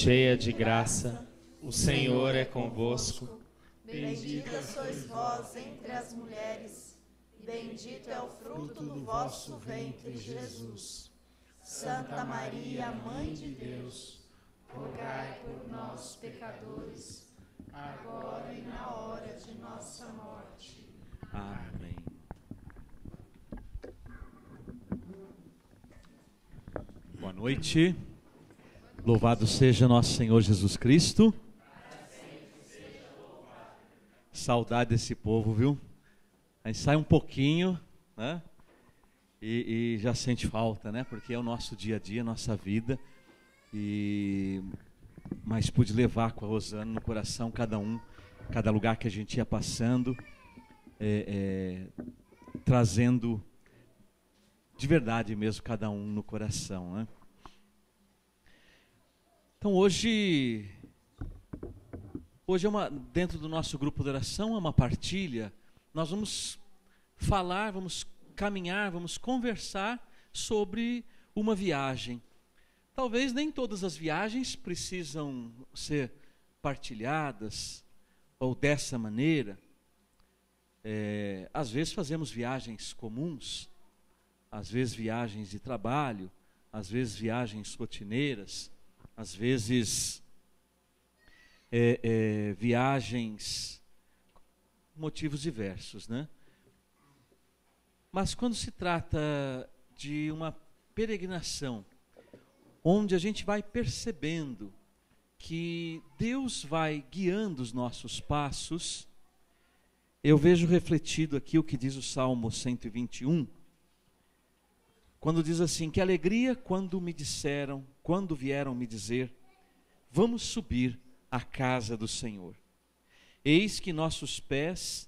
cheia de graça, o Senhor é convosco. Bendita sois vós entre as mulheres, e bendito é o fruto do vosso ventre, Jesus. Santa Maria, Mãe de Deus, rogai por nós, pecadores, agora e na hora de nossa morte. Amém. Boa noite. Louvado seja nosso Senhor Jesus Cristo. Saudade desse povo, viu? A gente sai um pouquinho, né? E já sente falta, né? Porque é o nosso dia a dia, nossa vida. Mas pude levar com a Rosana no coração cada lugar que a gente ia passando, trazendo de verdade mesmo cada um no coração, né? Então hoje dentro do nosso grupo de oração é uma partilha. Nós vamos falar, vamos caminhar, vamos conversar sobre uma viagem. Talvez nem todas as viagens precisam ser partilhadas ou dessa maneira. Às vezes fazemos viagens comuns, às vezes viagens de trabalho, às vezes viagens rotineiras, às vezes viagens, motivos diversos, né? Mas quando se trata de uma peregrinação, onde a gente vai percebendo que Deus vai guiando os nossos passos, eu vejo refletido aqui o que diz o Salmo 121, quando diz assim: que alegria quando vieram me dizer, vamos subir à casa do Senhor. Eis que nossos pés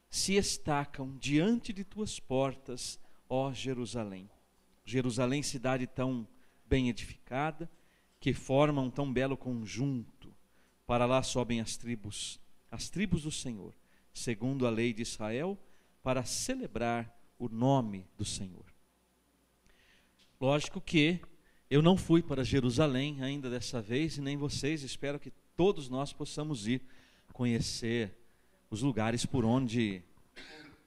se estacam diante de tuas portas, ó Jerusalém. Jerusalém, cidade tão bem edificada, que forma um tão belo conjunto. Para lá sobem as tribos do Senhor, segundo a lei de Israel, para celebrar o nome do Senhor. Lógico que eu não fui para Jerusalém ainda dessa vez, e nem vocês. Espero que todos nós possamos ir conhecer os lugares por onde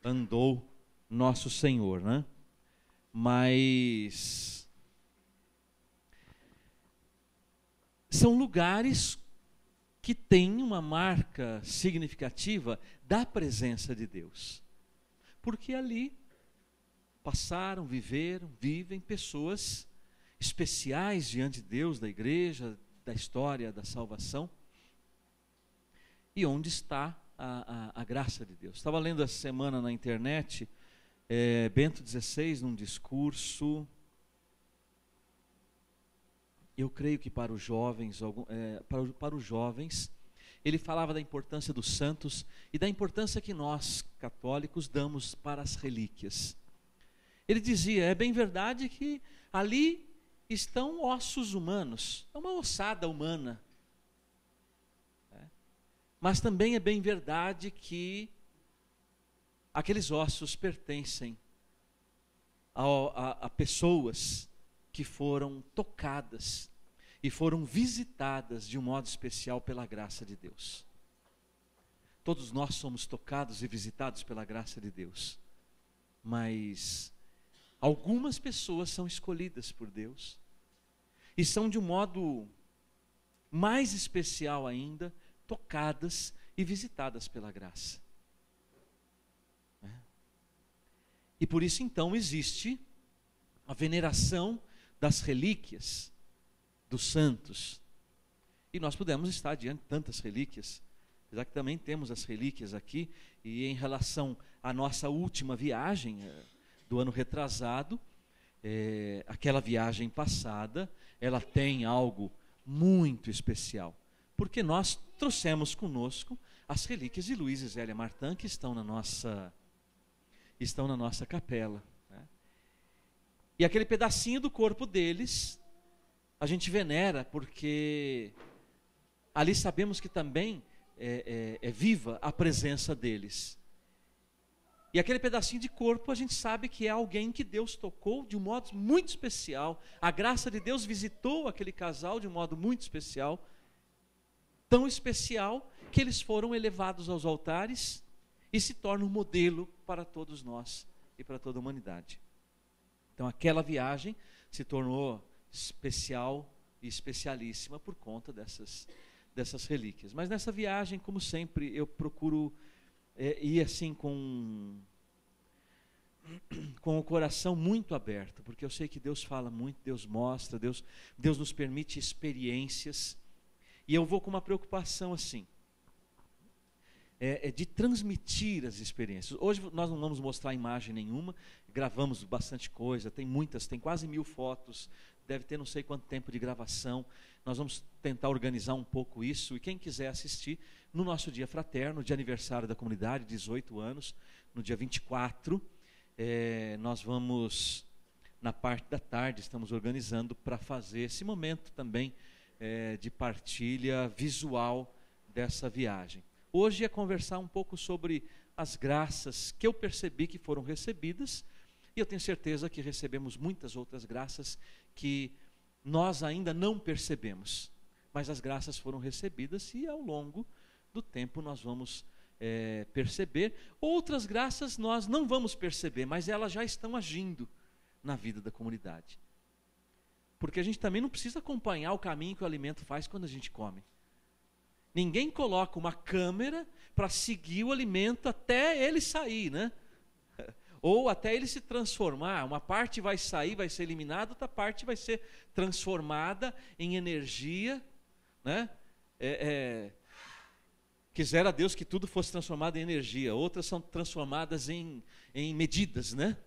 andou nosso Senhor, né? Mas são lugares que têm uma marca significativa da presença de Deus, porque ali passaram, vivem pessoas especiais diante de Deus, da igreja, da história da salvação, e onde está a graça de Deus. Estava lendo essa semana na internet, Bento XVI, num discurso, eu creio que para os jovens, para os jovens, ele falava da importância dos santos e da importância que nós, católicos, damos para as relíquias. Ele dizia: é bem verdade que ali estão ossos humanos, é uma ossada humana. Mas também é bem verdade que aqueles ossos pertencem a pessoas que foram tocadas e foram visitadas de um modo especial pela graça de Deus. Todos nós somos tocados e visitados pela graça de Deus, mas algumas pessoas são escolhidas por Deus e são de um modo mais especial ainda tocadas e visitadas pela graça. E por isso então existe a veneração das relíquias dos santos. E nós podemos estar diante de tantas relíquias, apesar que também temos as relíquias aqui. E em relação à nossa última viagem do ano retrasado, aquela viagem passada, ela tem algo muito especial, porque nós trouxemos conosco as relíquias de Luiz e Zélia Martin, que estão na nossa capela, né? E aquele pedacinho do corpo deles a gente venera, porque ali sabemos que também é viva a presença deles. E aquele pedacinho de corpo a gente sabe que é alguém que Deus tocou de um modo muito especial. A graça de Deus visitou aquele casal de um modo muito especial. Tão especial que eles foram elevados aos altares e se tornam um modelo para todos nós e para toda a humanidade. Então aquela viagem se tornou especial e especialíssima por conta dessas relíquias. Mas nessa viagem, como sempre, eu procuro ir assim com o coração muito aberto, porque eu sei que Deus fala muito, Deus mostra, Deus nos permite experiências, e eu vou com uma preocupação assim, de transmitir as experiências. Hoje nós não vamos mostrar imagem nenhuma, gravamos bastante coisa, tem quase 1000 fotos, deve ter não sei quanto tempo de gravação. Nós vamos tentar organizar um pouco isso, e quem quiser assistir, no nosso dia fraterno, de aniversário da comunidade, 18 anos, no dia 24, nós vamos, na parte da tarde, estamos organizando para fazer esse momento também de partilha visual dessa viagem. Hoje é conversar um pouco sobre as graças que eu percebi que foram recebidas, e eu tenho certeza que recebemos muitas outras graças que nós ainda não percebemos, mas as graças foram recebidas e ao longo do tempo nós vamos perceber. Outras graças nós não vamos perceber, mas elas já estão agindo na vida da comunidade. Porque a gente também não precisa acompanhar o caminho que o alimento faz quando a gente come. Ninguém coloca uma câmera para seguir o alimento até ele sair, né? Ou até ele se transformar. Uma parte vai sair, vai ser eliminada, outra parte vai ser transformada em energia, né? Quisera Deus que tudo fosse transformado em energia. Outras são transformadas em medidas, né?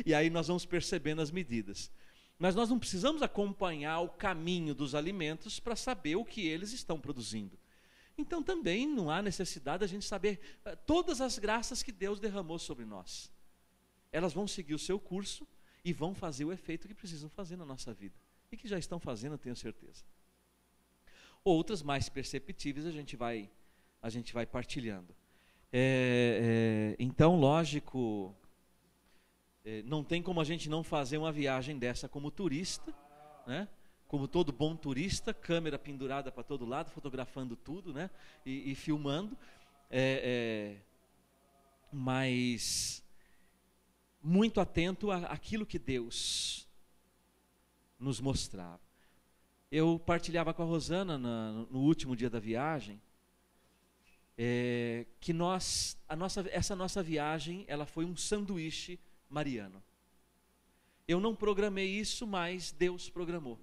E aí nós vamos percebendo as medidas. Mas nós não precisamos acompanhar o caminho dos alimentos para saber o que eles estão produzindo. Então também não há necessidade de a gente saber todas as graças que Deus derramou sobre nós. Elas vão seguir o seu curso e vão fazer o efeito que precisam fazer na nossa vida. E que já estão fazendo, eu tenho certeza. Outras mais perceptíveis a gente vai partilhando. Então, lógico, não tem como a gente não fazer uma viagem dessa como turista, né? Como todo bom turista, câmera pendurada para todo lado, fotografando tudo, né? E filmando, mas muito atento àquilo que Deus nos mostrava. Eu partilhava com a Rosana no último dia da viagem, que essa nossa viagem ela foi um sanduíche mariano. Eu não programei isso, mas Deus programou.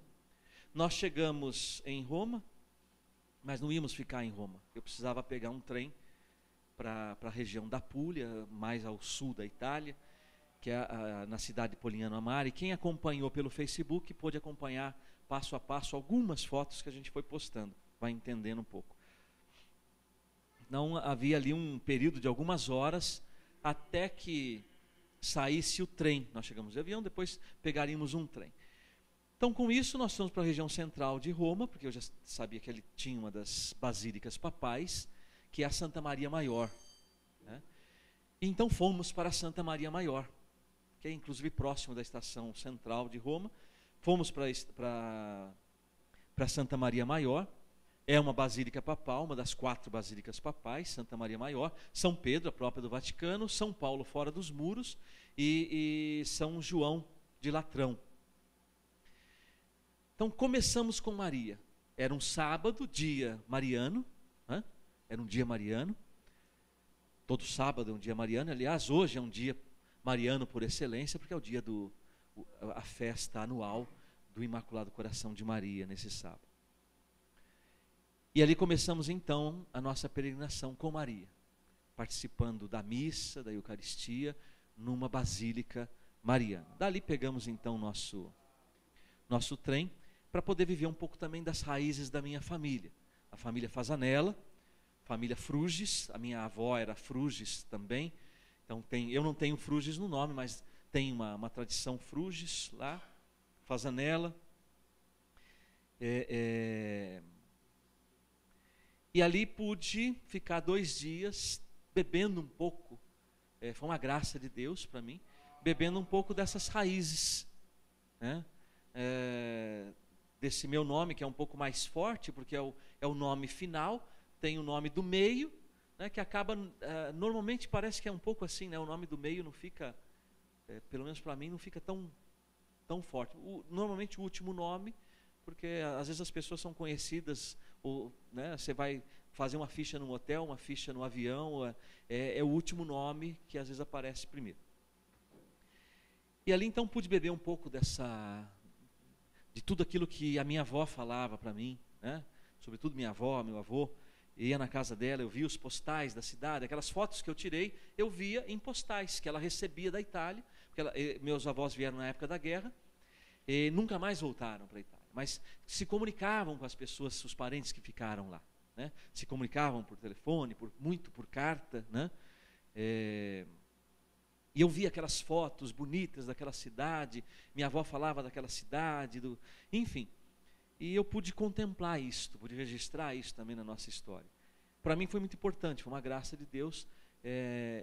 Nós chegamos em Roma, mas não íamos ficar em Roma. Eu precisava pegar um trem para a região da Puglia, mais ao sul da Itália, que é na cidade de Polignano a Mare. Quem acompanhou pelo Facebook pôde acompanhar passo a passo algumas fotos que a gente foi postando, vai entendendo um pouco. Não havia ali um período de algumas horas até que saísse o trem. Nós chegamos de avião, depois pegaríamos um trem. Então, com isso, nós fomos para a região central de Roma, porque eu já sabia que ele tinha uma das basílicas papais, que é a Santa Maria Maior, né? Então fomos para a Santa Maria Maior, que é inclusive próximo da estação central de Roma. Fomos para Santa Maria Maior. É uma basílica papal, uma das 4 basílicas papais, Santa Maria Maior, São Pedro, a própria do Vaticano, São Paulo fora dos muros e São João de Latrão. Então começamos com Maria. Era um sábado, dia mariano, né? Era um dia mariano. Todo sábado é um dia mariano. Aliás, hoje é um dia mariano por excelência, porque é o dia a festa anual do Imaculado Coração de Maria, nesse sábado. E ali começamos então a nossa peregrinação com Maria, participando da missa, da Eucaristia, numa basílica mariana. Dali pegamos então nosso trem, para poder viver um pouco também das raízes da minha família. A família Fasanella, família Fruges, a minha avó era Fruges também. Então eu não tenho Fruges no nome, mas tem uma tradição Fruges lá, Fasanella. E ali pude ficar 2 dias bebendo um pouco, foi uma graça de Deus para mim, bebendo um pouco dessas raízes, né? Desse meu nome, que é um pouco mais forte, porque é o nome final, tem o nome do meio, né, que acaba, normalmente parece que é um pouco assim, né, o nome do meio não fica, pelo menos para mim, não fica tão forte. Normalmente o último nome, porque às vezes as pessoas são conhecidas, ou, né, você vai fazer uma ficha num hotel, uma ficha no avião, é o último nome que às vezes aparece primeiro. E ali então pude beber um pouco de tudo aquilo que a minha avó falava para mim, né? Sobretudo minha avó, meu avô. Ia na casa dela, eu via os postais da cidade, aquelas fotos que eu tirei, eu via em postais que ela recebia da Itália, porque meus avós vieram na época da guerra e nunca mais voltaram para a Itália, mas se comunicavam com as pessoas, os parentes que ficaram lá, né? Se comunicavam por telefone, muito por carta, né? E eu via aquelas fotos bonitas daquela cidade, minha avó falava daquela cidade, enfim. E eu pude contemplar isto, pude registrar isso também na nossa história. Para mim foi muito importante, foi uma graça de Deus.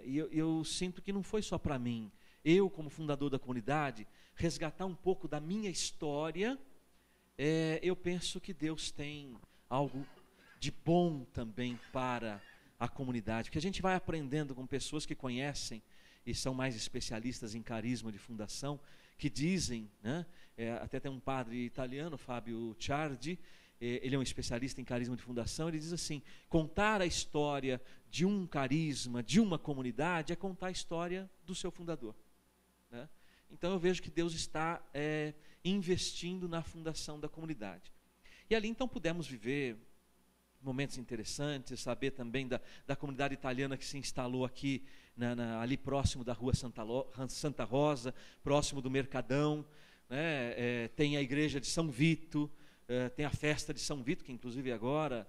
E eu sinto que não foi só para mim. Eu, como fundador da comunidade, resgatar um pouco da minha história, eu penso que Deus tem algo de bom também para a comunidade. Porque a gente vai aprendendo com pessoas que conhecem e são mais especialistas em carisma de fundação, que dizem, né, até tem um padre italiano, Fábio Ciardi, ele é um especialista em carisma de fundação, ele diz assim: contar a história de um carisma, de uma comunidade, é contar a história do seu fundador, né? Então eu vejo que Deus está investindo na fundação da comunidade. E ali então pudemos viver momentos interessantes, saber também da comunidade italiana que se instalou aqui, ali próximo da rua Santa Rosa, próximo do Mercadão, né? Tem a igreja de São Vito, tem a festa de São Vito, que inclusive agora,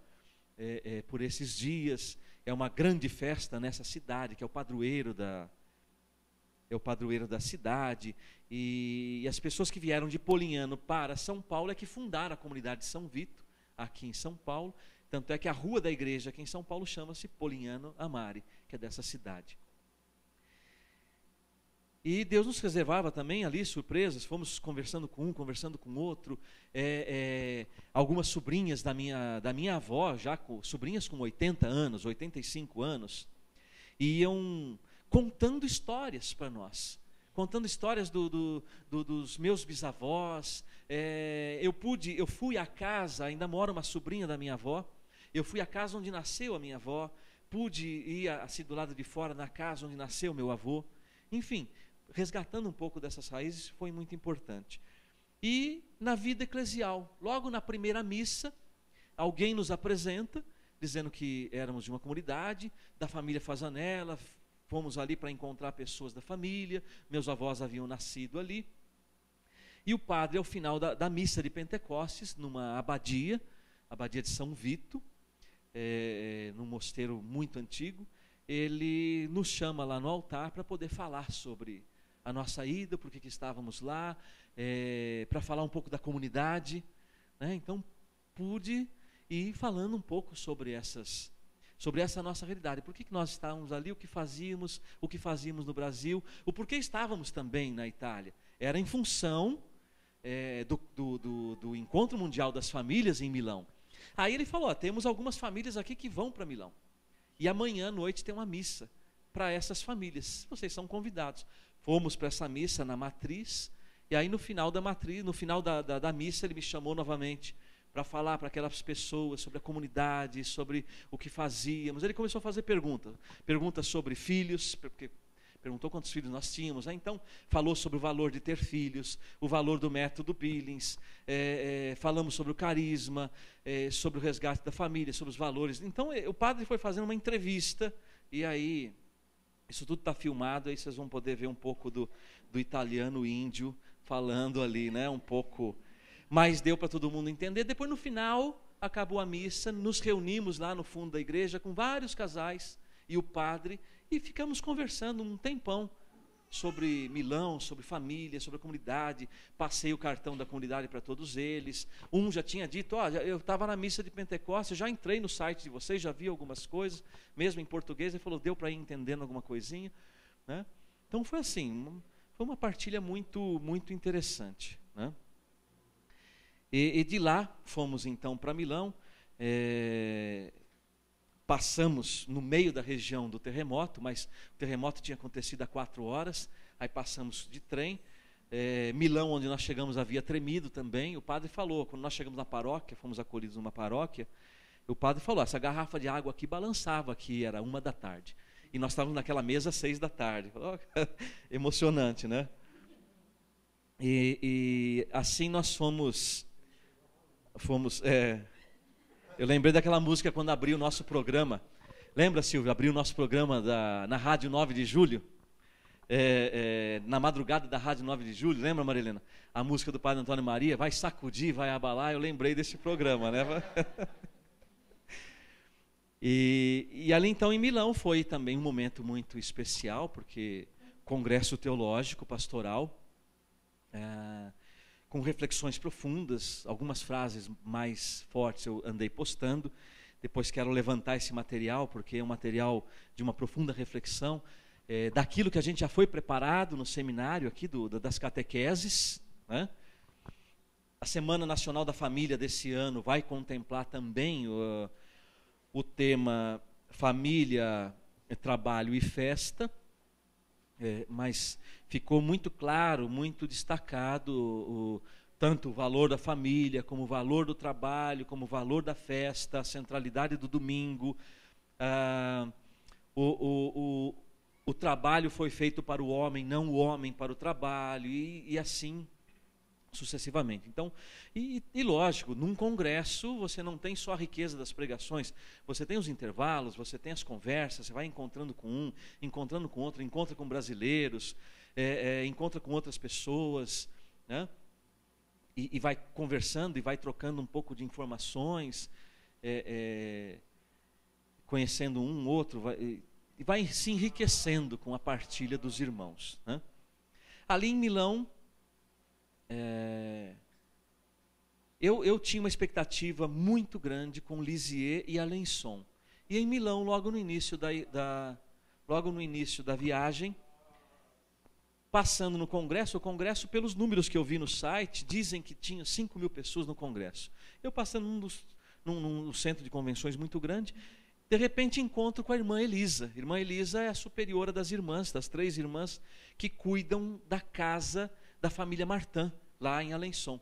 por esses dias, é uma grande festa nessa cidade, que é o padroeiro da cidade, e as pessoas que vieram de Polignano para São Paulo é que fundaram a comunidade de São Vito, aqui em São Paulo. Tanto é que a rua da igreja aqui em São Paulo chama-se Polignano Amari, que é dessa cidade. E Deus nos reservava também ali surpresas, fomos conversando com um, conversando com outro, algumas sobrinhas da minha avó, sobrinhas com 80 anos, 85 anos, iam contando histórias para nós, contando histórias dos meus bisavós. Eu fui à casa, ainda mora uma sobrinha da minha avó, eu fui à casa onde nasceu a minha avó, pude ir assim do lado de fora na casa onde nasceu meu avô, enfim, resgatando um pouco dessas raízes foi muito importante. E na vida eclesial, logo na primeira missa, alguém nos apresenta, dizendo que éramos de uma comunidade, da família Fazanella, fomos ali para encontrar pessoas da família, meus avós haviam nascido ali, e o padre, ao final da missa de Pentecostes, numa abadia de São Vito, num mosteiro muito antigo, ele nos chama lá no altar para poder falar sobre a nossa ida, por que estávamos lá, para falar um pouco da comunidade, né? Então pude ir falando um pouco sobre essa nossa realidade, por que nós estávamos ali, o que fazíamos no Brasil, o porquê estávamos também na Itália. Era em função do Encontro Mundial das Famílias em Milão. Aí ele falou: temos algumas famílias aqui que vão para Milão, e amanhã à noite tem uma missa para essas famílias, vocês são convidados. Fomos para essa missa na matriz, e aí no final da missa ele me chamou novamente para falar para aquelas pessoas sobre a comunidade, sobre o que fazíamos. Ele começou a fazer perguntas sobre filhos, porque perguntou quantos filhos nós tínhamos, né? Então falou sobre o valor de ter filhos, o valor do método Billings, falamos sobre o carisma, sobre o resgate da família, sobre os valores. Então o padre foi fazendo uma entrevista, e aí isso tudo está filmado, aí vocês vão poder ver um pouco do italiano índio falando ali, né? Um pouco, mas deu para todo mundo entender. Depois no final acabou a missa, nos reunimos lá no fundo da igreja com vários casais e o padre, e ficamos conversando um tempão sobre Milão, sobre família, sobre a comunidade. Passei o cartão da comunidade para todos eles. Um já tinha dito, eu estava na missa de Pentecostes, já entrei no site de vocês, já vi algumas coisas, mesmo em português. Ele falou, deu para ir entendendo alguma coisinha, né? Então foi assim, foi uma partilha muito, muito interessante, né? E de lá fomos então para Milão, passamos no meio da região do terremoto, mas o terremoto tinha acontecido há 4 horas, aí passamos de trem. Milão, onde nós chegamos, havia tremido também. O padre falou, quando nós chegamos na paróquia, fomos acolhidos numa paróquia, o padre falou, essa garrafa de água aqui balançava, aqui era 1 da tarde. E nós estávamos naquela mesa às 6 da tarde. Emocionante, né? E assim nós fomos eu lembrei daquela música quando abriu o nosso programa. Lembra, Silvio? Abriu o nosso programa na Rádio 9 de Julho. Na madrugada da Rádio 9 de Julho. Lembra, Marilena? A música do Padre Antônio Maria, vai sacudir, vai abalar. Eu lembrei desse programa, né? E ali então em Milão foi também um momento muito especial, porque congresso teológico, pastoral, com reflexões profundas, algumas frases mais fortes eu andei postando, depois quero levantar esse material, porque é um material de uma profunda reflexão, daquilo que a gente já foi preparado no seminário aqui, das catequeses, né? A Semana Nacional da Família desse ano vai contemplar também o tema família, trabalho e festa, mas ficou muito claro, muito destacado tanto o valor da família, como o valor do trabalho, como o valor da festa, a centralidade do domingo. O trabalho foi feito para o homem, não o homem para o trabalho, e assim sucessivamente. Então, e lógico, num congresso você não tem só a riqueza das pregações, você tem os intervalos, você tem as conversas, você vai encontrando com um, encontrando com outro, encontra com brasileiros, encontra com outras pessoas, né? E vai conversando e vai trocando um pouco de informações, conhecendo um outro, e vai se enriquecendo com a partilha dos irmãos, né? Ali em Milão, eu tinha uma expectativa muito grande com Lisieux e Alençon. E em Milão, logo no início da viagem, passando no congresso, o congresso, pelos números que eu vi no site, dizem que tinha 5.000 pessoas no congresso. Eu passando num centro de convenções muito grande, de repente encontro com a irmã Elisa. Irmã Elisa é a superiora das irmãs, das 3 irmãs que cuidam da casa da família Martin, lá em Alençon.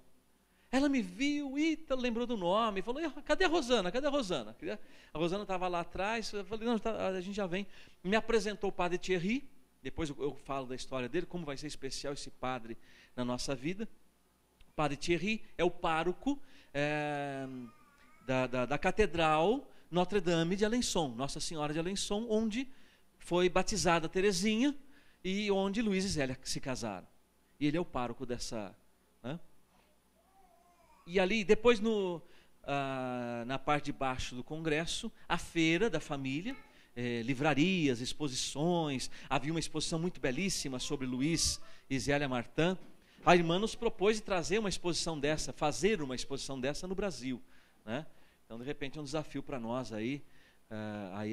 Ela me viu e lembrou do nome, falou, cadê a Rosana? Cadê a Rosana? A Rosana estava lá atrás, eu falei, não, a gente já vem. Me apresentou o padre Thierry, depois eu falo da história dele, como vai ser especial esse padre na nossa vida. O padre Thierry é o pároco da Catedral Notre-Dame de Alençon, Nossa Senhora de Alençon, onde foi batizada Terezinha e onde Luiz e Zélia se casaram. E ele é o pároco dessa, né? E ali, depois na parte de baixo do congresso, a feira da família, livrarias, exposições. Havia uma exposição muito belíssima sobre Luiz e Zélia Martin. A irmã nos propôs de trazer uma exposição dessa, fazer uma exposição dessa no Brasil, né? Então, de repente, é um desafio para nós aí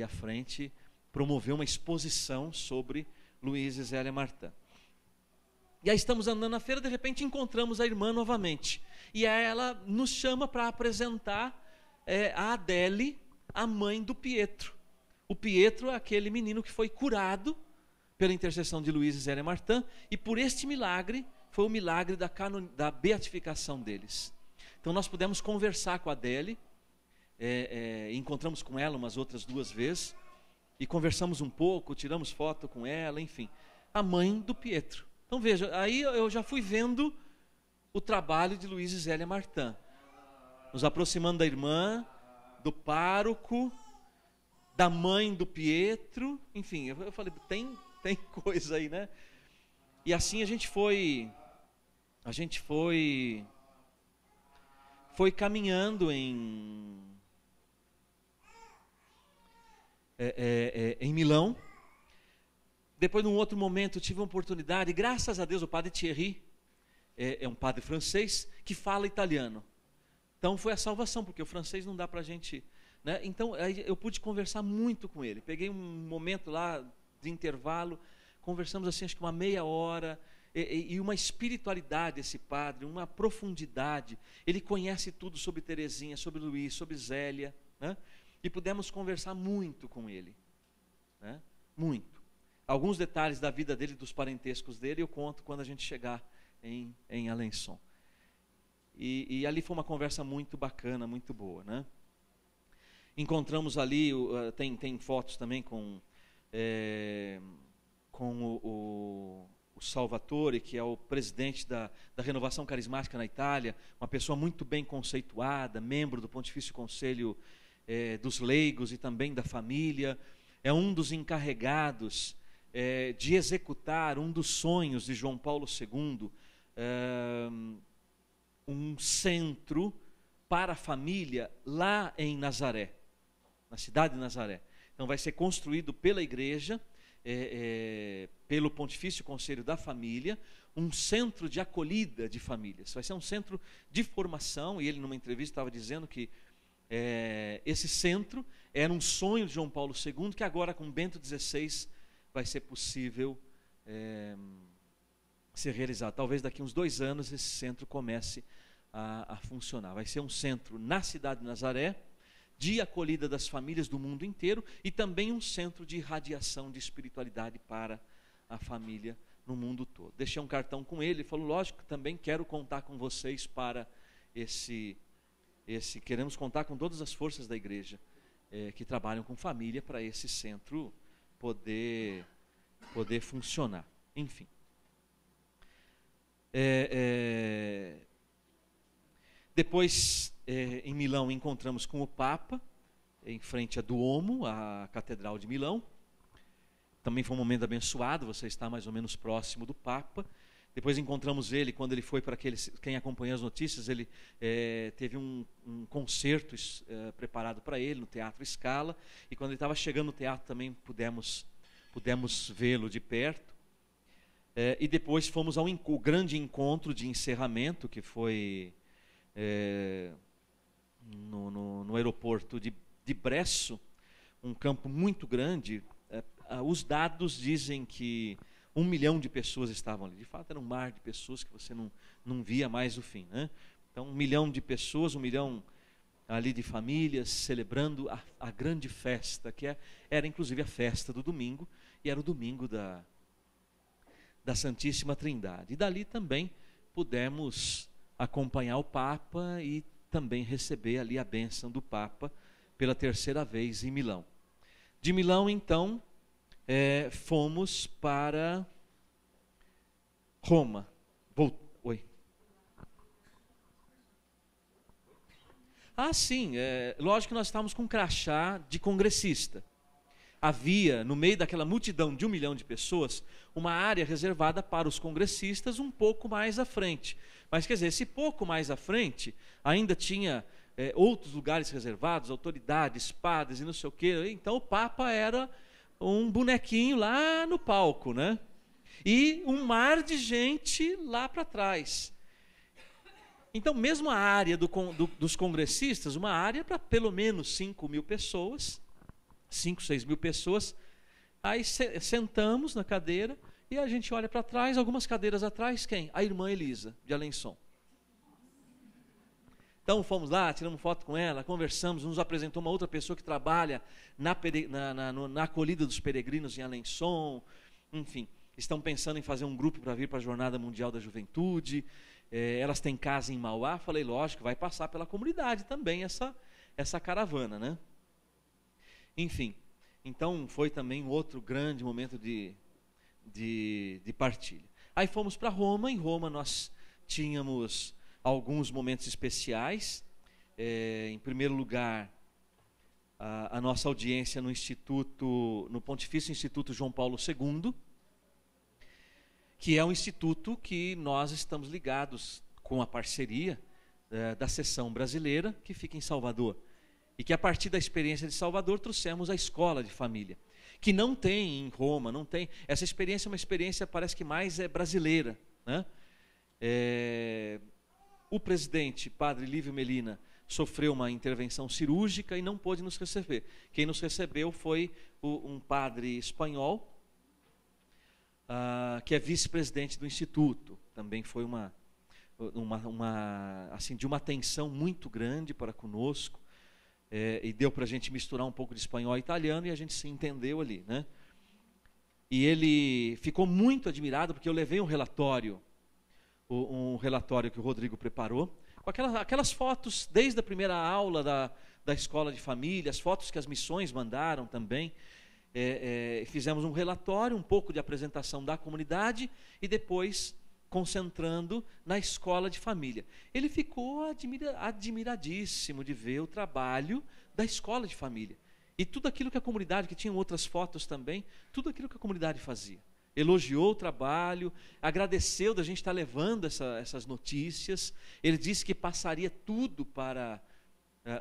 à frente, promover uma exposição sobre Luiz e Zélia Martin. E aí estamos andando na feira, de repente encontramos a irmã novamente. E aí ela nos chama para apresentar a Adele, a mãe do Pietro. O Pietro é aquele menino que foi curado pela intercessão de Luiz e Zélia Martin, e por este milagre, foi o milagre da beatificação deles. Então nós pudemos conversar com a Adele, encontramos com ela umas outras 2 vezes, e conversamos um pouco, tiramos foto com ela, enfim. A mãe do Pietro. Então veja, aí eu já fui vendo o trabalho de Luiz e Zélia Martin, nos aproximando da irmã, do pároco, da mãe do Pietro, enfim, eu falei, tem coisa aí, né? E assim a gente foi caminhando em Milão. Depois, num outro momento, tive uma oportunidade, graças a Deus, o padre Thierry, é um padre francês, que fala italiano. Então foi a salvação, porque o francês não dá para a gente... Né? Então aí eu pude conversar muito com ele. Peguei um momento lá de intervalo, conversamos assim, acho que uma meia hora, e uma espiritualidade esse padre, uma profundidade. Ele conhece tudo sobre Teresinha, sobre Luís, sobre Zélia, né? E pudemos conversar muito com ele, né? Muito. Alguns detalhes da vida dele, dos parentescos dele, eu conto quando a gente chegar em Alençon. E ali foi uma conversa muito bacana, muito boa, né? Encontramos ali, tem fotos também com o Salvatore, que é o presidente da Renovação Carismática na Itália, uma pessoa muito bem conceituada, membro do Pontifício Conselho dos Leigos e também da família, é um dos encarregados de executar um dos sonhos de João Paulo II, um centro para a família lá em Nazaré, na cidade de Nazaré. Então vai ser construído pela igreja, pelo Pontifício Conselho da Família, um centro de acolhida de famílias. Vai ser um centro de formação, e ele numa entrevista estava dizendo que esse centro era um sonho de João Paulo II, que agora com Bento XVI vai ser possível ser realizado. Talvez daqui a uns 2 anos esse centro comece a funcionar. Vai ser um centro na cidade de Nazaré, de acolhida das famílias do mundo inteiro, e também um centro de irradiação de espiritualidade para a família no mundo todo. Deixei um cartão com ele, ele falou, lógico, também quero contar com vocês para queremos contar com todas as forças da igreja que trabalham com família para esse centro poder funcionar. Enfim. Depois, em Milão, encontramos com o Papa, em frente a Duomo, a Catedral de Milão. Também foi um momento abençoado, você está mais ou menos próximo do Papa. Depois encontramos ele, quando ele foi para aqueles, quem acompanha as notícias, ele teve um concerto preparado para ele no Teatro Scala, e quando ele estava chegando no teatro também pudemos vê-lo de perto. E depois fomos ao grande encontro de encerramento, que foi no aeroporto de Bresso, um campo muito grande. Os dados dizem que 1 milhão de pessoas estavam ali. De fato, era um mar de pessoas que você não via mais o fim, né? Então, 1 milhão de pessoas, 1 milhão ali de famílias, celebrando a grande festa, que era inclusive a festa do domingo, e era o domingo da Santíssima Trindade. E dali também pudemos acompanhar o Papa e também receber ali a bênção do Papa pela 3ª vez em Milão. De Milão, então, fomos para Roma. Oi. Sim, lógico que nós estávamos com um crachá de congressista. Havia, no meio daquela multidão de 1 milhão de pessoas, uma área reservada para os congressistas um pouco mais à frente. Mas, quer dizer, esse pouco mais à frente, ainda tinha outros lugares reservados, autoridades, padres e não sei o quê. Então, o Papa era um bonequinho lá no palco, né? E um mar de gente lá para trás. Então, mesmo a área dos congressistas, uma área para pelo menos 5 mil pessoas, 5, 6 mil pessoas. Aí sentamos na cadeira e a gente olha para trás, algumas cadeiras atrás, quem? A irmã Elisa, de Alençon. Então fomos lá, tiramos foto com ela, conversamos, nos apresentou uma outra pessoa que trabalha na acolhida dos peregrinos em Alençon. Enfim, estão pensando em fazer um grupo para vir para a Jornada Mundial da Juventude. Elas têm casa em Mauá. Falei, lógico, vai passar pela comunidade também essa caravana, né? Enfim, então foi também um outro grande momento de partilha. Aí fomos para Roma. Em Roma nós tínhamos alguns momentos especiais. Em primeiro lugar, a nossa audiência no Pontifício Instituto João Paulo II, que é um instituto que nós estamos ligados com a parceria da seção brasileira, que fica em Salvador. E que a partir da experiência de Salvador trouxemos a escola de família. que não tem em Roma, não tem. Essa experiência é uma experiência, parece que mais brasileira, né? O presidente, padre Lívio Melina, sofreu uma intervenção cirúrgica e não pôde nos receber. Quem nos recebeu foi um padre espanhol, que é vice-presidente do Instituto. Também foi assim, de uma atenção muito grande para conosco, e deu para a gente misturar um pouco de espanhol e italiano, e a gente se entendeu ali, né? E ele ficou muito admirado, porque eu levei um relatório que o Rodrigo preparou, com aquelas fotos, desde a primeira aula da escola de família, as fotos que as missões mandaram também. Fizemos um relatório, um pouco de apresentação da comunidade, e depois concentrando na escola de família. Ele ficou admiradíssimo de ver o trabalho da escola de família. E tudo aquilo que a comunidade, que tinham outras fotos também, tudo aquilo que a comunidade fazia. Elogiou o trabalho, agradeceu da gente estar levando essas notícias. Ele disse que passaria tudo para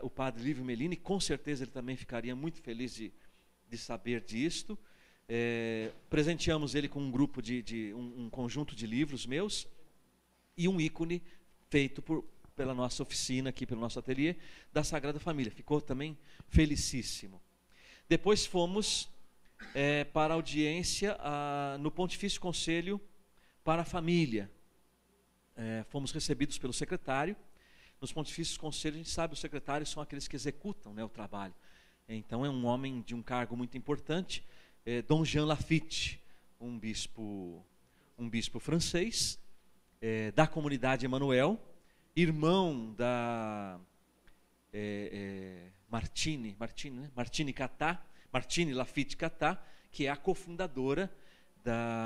o padre Lívio Melina, e com certeza ele também ficaria muito feliz de saber disto. Presenteamos ele com um grupo um conjunto de livros meus e um ícone feito pela nossa oficina aqui, pelo nosso ateliê, da Sagrada Família. Ficou também felicíssimo. Depois fomos para a audiência no Pontifício Conselho para a Família. Fomos recebidos pelo secretário. Nos Pontifícios Conselhos, a gente sabe, os secretários são aqueles que executam, né, o trabalho. Então é um homem de um cargo muito importante, Dom Jean Lafitte, um bispo francês, da comunidade Emanuel, irmão da Martine Lafitte Catá, que é a cofundadora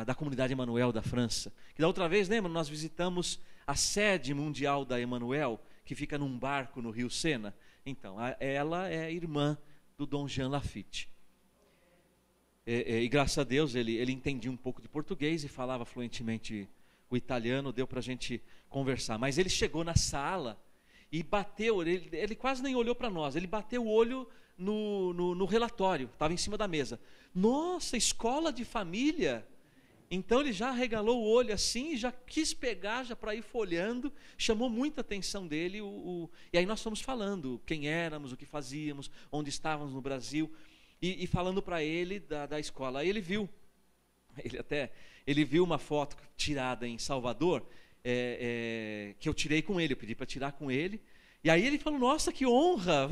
da comunidade Emanuel da França. Que da outra vez, lembra, nós visitamos a sede mundial da Emanuel, que fica num barco no Rio Sena. Então, ela é irmã do Dom Jean Lafitte. E graças a Deus ele entendia um pouco de português e falava fluentemente o italiano, deu para a gente conversar. Mas ele chegou na sala e bateu, ele quase nem olhou para nós, ele bateu o olho no relatório, estava em cima da mesa. Nossa, escola de família! Então ele já regalou o olho assim, já quis pegar, já para ir folhando, chamou muita atenção dele. E aí nós fomos falando quem éramos, o que fazíamos, onde estávamos no Brasil, e falando para ele da escola. Aí ele viu uma foto tirada em Salvador, que eu tirei com ele, eu pedi para tirar com ele. E aí ele falou, nossa, que honra!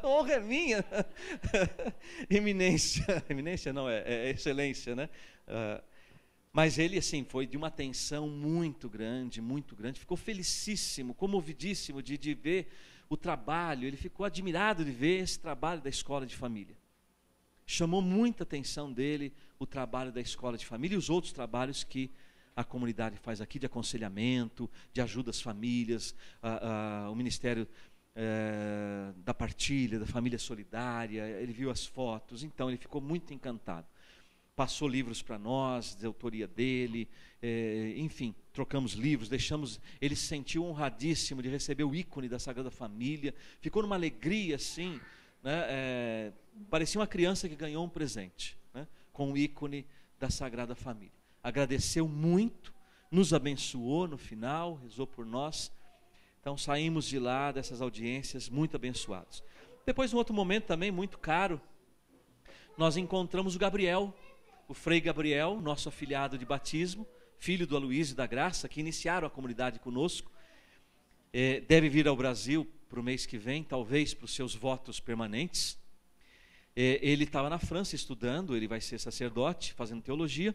A honra é minha. Eminência não, é excelência, né? Mas ele, assim, foi de uma atenção muito grande, ficou felicíssimo, comovidíssimo de ver o trabalho, ele ficou admirado de ver esse trabalho da escola de família. Chamou muita atenção dele o trabalho da escola de família e os outros trabalhos que a comunidade faz aqui, de aconselhamento, de ajuda às famílias, o Ministério da Partilha, da Família Solidária. Ele viu as fotos, então ele ficou muito encantado. Passou livros para nós, de autoria dele, enfim, trocamos livros, ele se sentiu honradíssimo de receber o ícone da Sagrada Família, ficou numa alegria assim, né, parecia uma criança que ganhou um presente, né, com o ícone da Sagrada Família. Agradeceu muito, nos abençoou no final, rezou por nós. Então saímos de lá, dessas audiências, muito abençoados. Depois, um outro momento também muito caro, nós encontramos o Gabriel, o Frei Gabriel, nosso afilhado de batismo, filho do Aloísio da Graça, que iniciaram a comunidade conosco. Deve vir ao Brasil para o mês que vem, talvez para os seus votos permanentes. Ele estava na França estudando, ele vai ser sacerdote, fazendo teologia,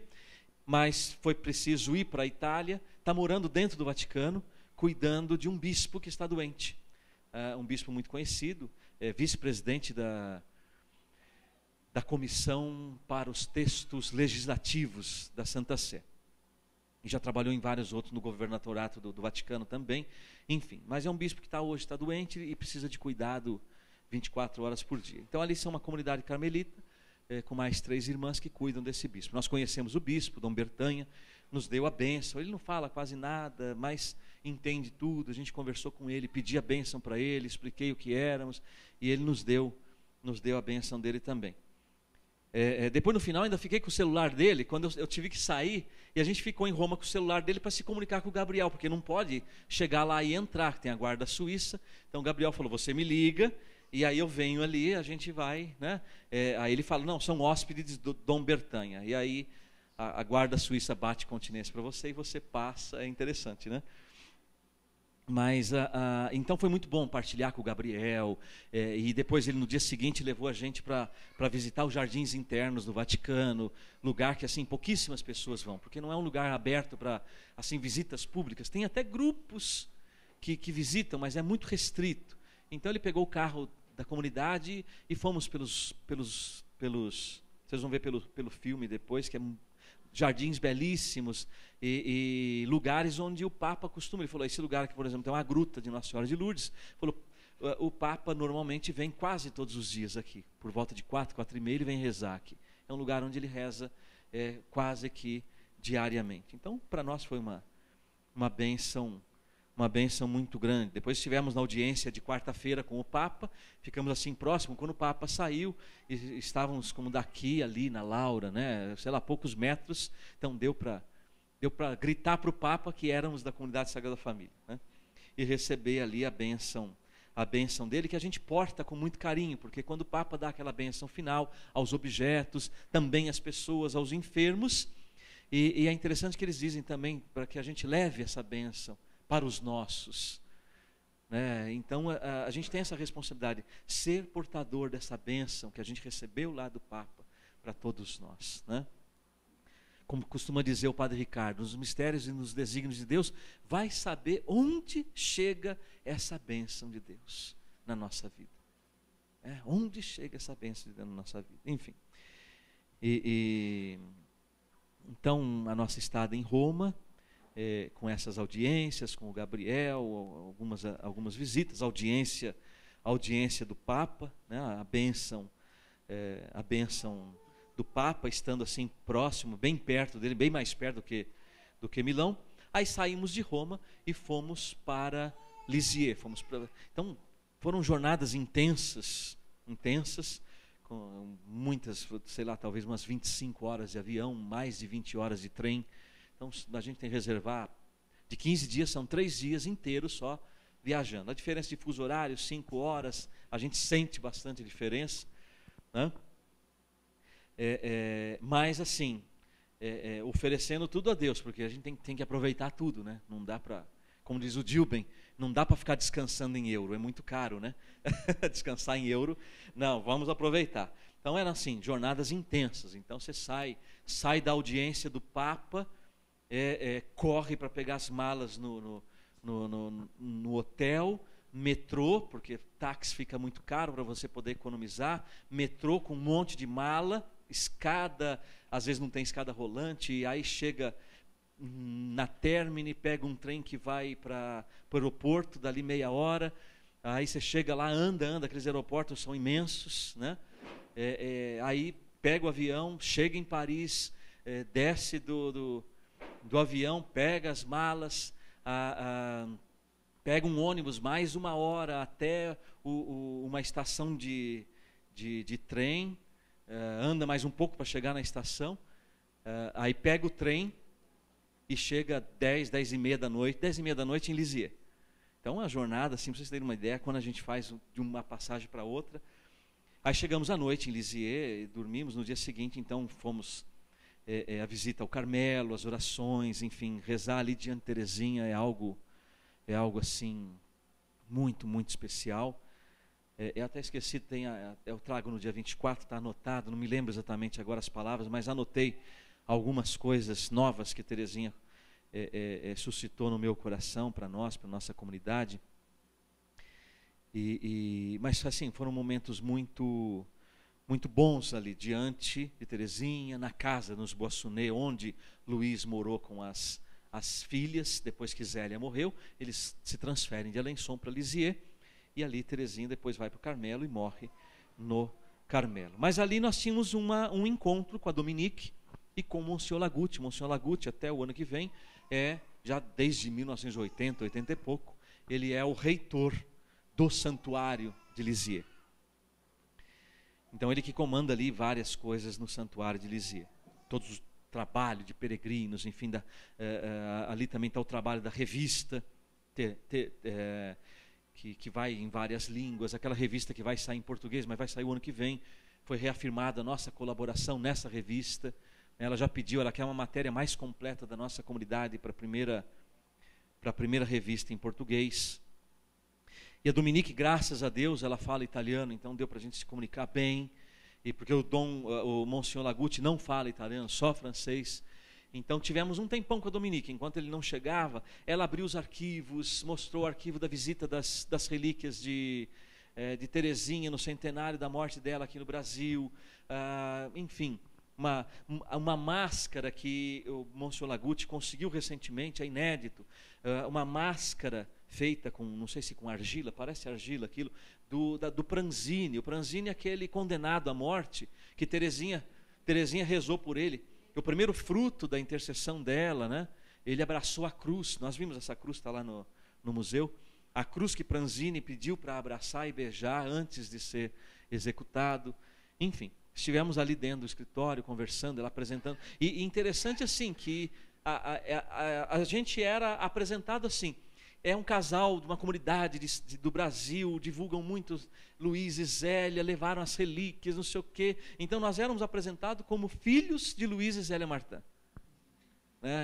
mas foi preciso ir para a Itália, está morando dentro do Vaticano, cuidando de um bispo que está doente. Um bispo muito conhecido, vice-presidente da Comissão para os Textos Legislativos da Santa Sé. E já trabalhou em vários outros, no governatorato do Vaticano também. Enfim, mas é um bispo que hoje está doente e precisa de cuidado 24 horas por dia. Então ali são uma comunidade carmelita, com mais 3 irmãs que cuidam desse bispo. Nós conhecemos o bispo, Dom Bertanha, nos deu a bênção. Ele não fala quase nada, mas entende tudo. A gente conversou com ele, pedi a bênção para ele, expliquei o que éramos, e ele nos deu a bênção dele também. Depois no final ainda fiquei com o celular dele, quando eu tive que sair, e a gente ficou em Roma com o celular dele para se comunicar com o Gabriel, porque não pode chegar lá e entrar, tem a guarda suíça. Então o Gabriel falou, você me liga, e aí eu venho ali, a gente vai, né? Aí ele fala, não, são hóspedes do Dom Bertanha. E aí a guarda suíça bate continência para você e você passa, é interessante, né? Mas então foi muito bom partilhar com o Gabriel, e depois ele no dia seguinte levou a gente para visitar os jardins internos do Vaticano, lugar que assim pouquíssimas pessoas vão, porque não é um lugar aberto para assim visitas públicas. Tem até grupos que visitam, mas é muito restrito. Então ele pegou o carro da comunidade e fomos pelos vocês vão ver pelo filme depois, que é jardins belíssimos e lugares onde o Papa costuma. Ele falou, esse lugar aqui, por exemplo, tem uma gruta de Nossa Senhora de Lourdes. Falou, o Papa normalmente vem quase todos os dias aqui, por volta de 4h30 ele vem rezar aqui. É um lugar onde ele reza quase que diariamente. Então, para nós foi uma bênção muito grande. Depois estivemos na audiência de quarta-feira com o Papa, ficamos assim próximo, quando o Papa saiu, e estávamos como daqui, ali na Laura, né, sei lá, poucos metros, então deu para gritar para o Papa que éramos da comunidade Sagrada Família, né, e receber ali a bênção dele, que a gente porta com muito carinho, porque quando o Papa dá aquela bênção final aos objetos, também às pessoas, aos enfermos, e é interessante que eles dizem também para que a gente leve essa bênção para os nossos, né? Então a gente tem essa responsabilidade, ser portador dessa bênção que a gente recebeu lá do Papa para todos nós, né? Como costuma dizer o Padre Ricardo, nos mistérios e nos desígnios de Deus, vai saber onde chega essa bênção de Deus na nossa vida, onde chega essa bênção de Deus na nossa vida, enfim. Então a nossa estada em Roma, com essas audiências, com o Gabriel, algumas visitas, audiência do Papa, né, a bênção do Papa, estando assim próximo, bem perto dele, bem mais perto do que Milão. Aí saímos de Roma e fomos para Lisieux. Então foram jornadas intensas, com muitas, sei lá, talvez umas 25 horas de avião, mais de 20 horas de trem. Então a gente tem que reservar, de 15 dias, são 3 dias inteiros só viajando. A diferença de fuso horário, 5 horas, a gente sente bastante a diferença, né? Mas assim, oferecendo tudo a Deus, porque a gente tem que aproveitar tudo, né? Não dá para, como diz o Dilben, não dá para ficar descansando em euro, é muito caro, né? Descansar em euro, não, vamos aproveitar. Então eram assim, jornadas intensas. Então você sai da audiência do Papa, corre para pegar as malas no hotel, metrô, porque táxi fica muito caro para você poder economizar, metrô com um monte de mala, escada, às vezes não tem escada rolante, e aí chega na Términe, pega um trem que vai para o aeroporto, dali meia hora, aí você chega lá, anda, aqueles aeroportos são imensos, né? Aí pega o avião, chega em Paris, desce do avião, pega as malas, pega um ônibus, mais 1 hora até uma estação de trem, anda mais um pouco para chegar na estação, aí pega o trem e chega 10h30 da noite, 10h30 da noite em Lisieux. Então a jornada, assim, para vocês terem uma ideia, quando a gente faz de uma passagem para outra, aí chegamos à noite em Lisieux, dormimos, no dia seguinte então fomos a visita ao Carmelo, as orações, enfim, rezar ali diante de Teresinha é algo assim muito, muito especial. Eu até esqueci, eu trago no dia 24, está anotado, não me lembro exatamente agora as palavras, mas anotei algumas coisas novas que Teresinha suscitou no meu coração para nós, para nossa comunidade. Mas assim, foram momentos muito, muito bons ali diante de Teresinha, na casa, nos Boissonnet, onde Luiz morou com as filhas. Depois que Zélia morreu, eles se transferem de Alençon para Lisieux, e ali Teresinha depois vai para o Carmelo e morre no Carmelo. Mas ali nós tínhamos um encontro com a Dominique e com o Monsenhor Lagutti. Monsenhor Lagutti, até o ano que vem, já desde 1980, 80 e pouco, ele é o reitor do santuário de Lisieux. Então ele que comanda ali várias coisas no santuário de Lisieux. Todos os trabalhos de peregrinos, enfim, ali também está o trabalho da revista, que vai em várias línguas, aquela revista que vai sair em português, mas vai sair o ano que vem. Foi reafirmada a nossa colaboração nessa revista. Ela já pediu, ela quer uma matéria mais completa da nossa comunidade para a primeira revista em português. E a Dominique, graças a Deus, ela fala italiano, então deu para a gente se comunicar bem. E porque o Monsenhor Laguti não fala italiano, só francês. Então tivemos um tempão com a Dominique. Enquanto ele não chegava, ela abriu os arquivos, mostrou o arquivo da visita das relíquias de Teresinha no centenário da morte dela aqui no Brasil. Enfim, uma máscara que o Monsenhor Laguti conseguiu recentemente, é inédito. Uma máscara feita com, não sei se com argila, parece argila aquilo, do Pranzini. O Pranzini é aquele condenado à morte que Teresinha rezou por ele. O primeiro fruto da intercessão dela, né? Ele abraçou a cruz. Nós vimos essa cruz, está lá no museu. A cruz que Pranzini pediu para abraçar e beijar antes de ser executado. Enfim, estivemos ali dentro do escritório, conversando, ela apresentando. E interessante assim, que a gente era apresentado assim. É um casal de uma comunidade do Brasil, divulgam muito Luiz e Zélia, levaram as relíquias, não sei o quê. Então nós éramos apresentados como filhos de Luiz e Zélia Martin.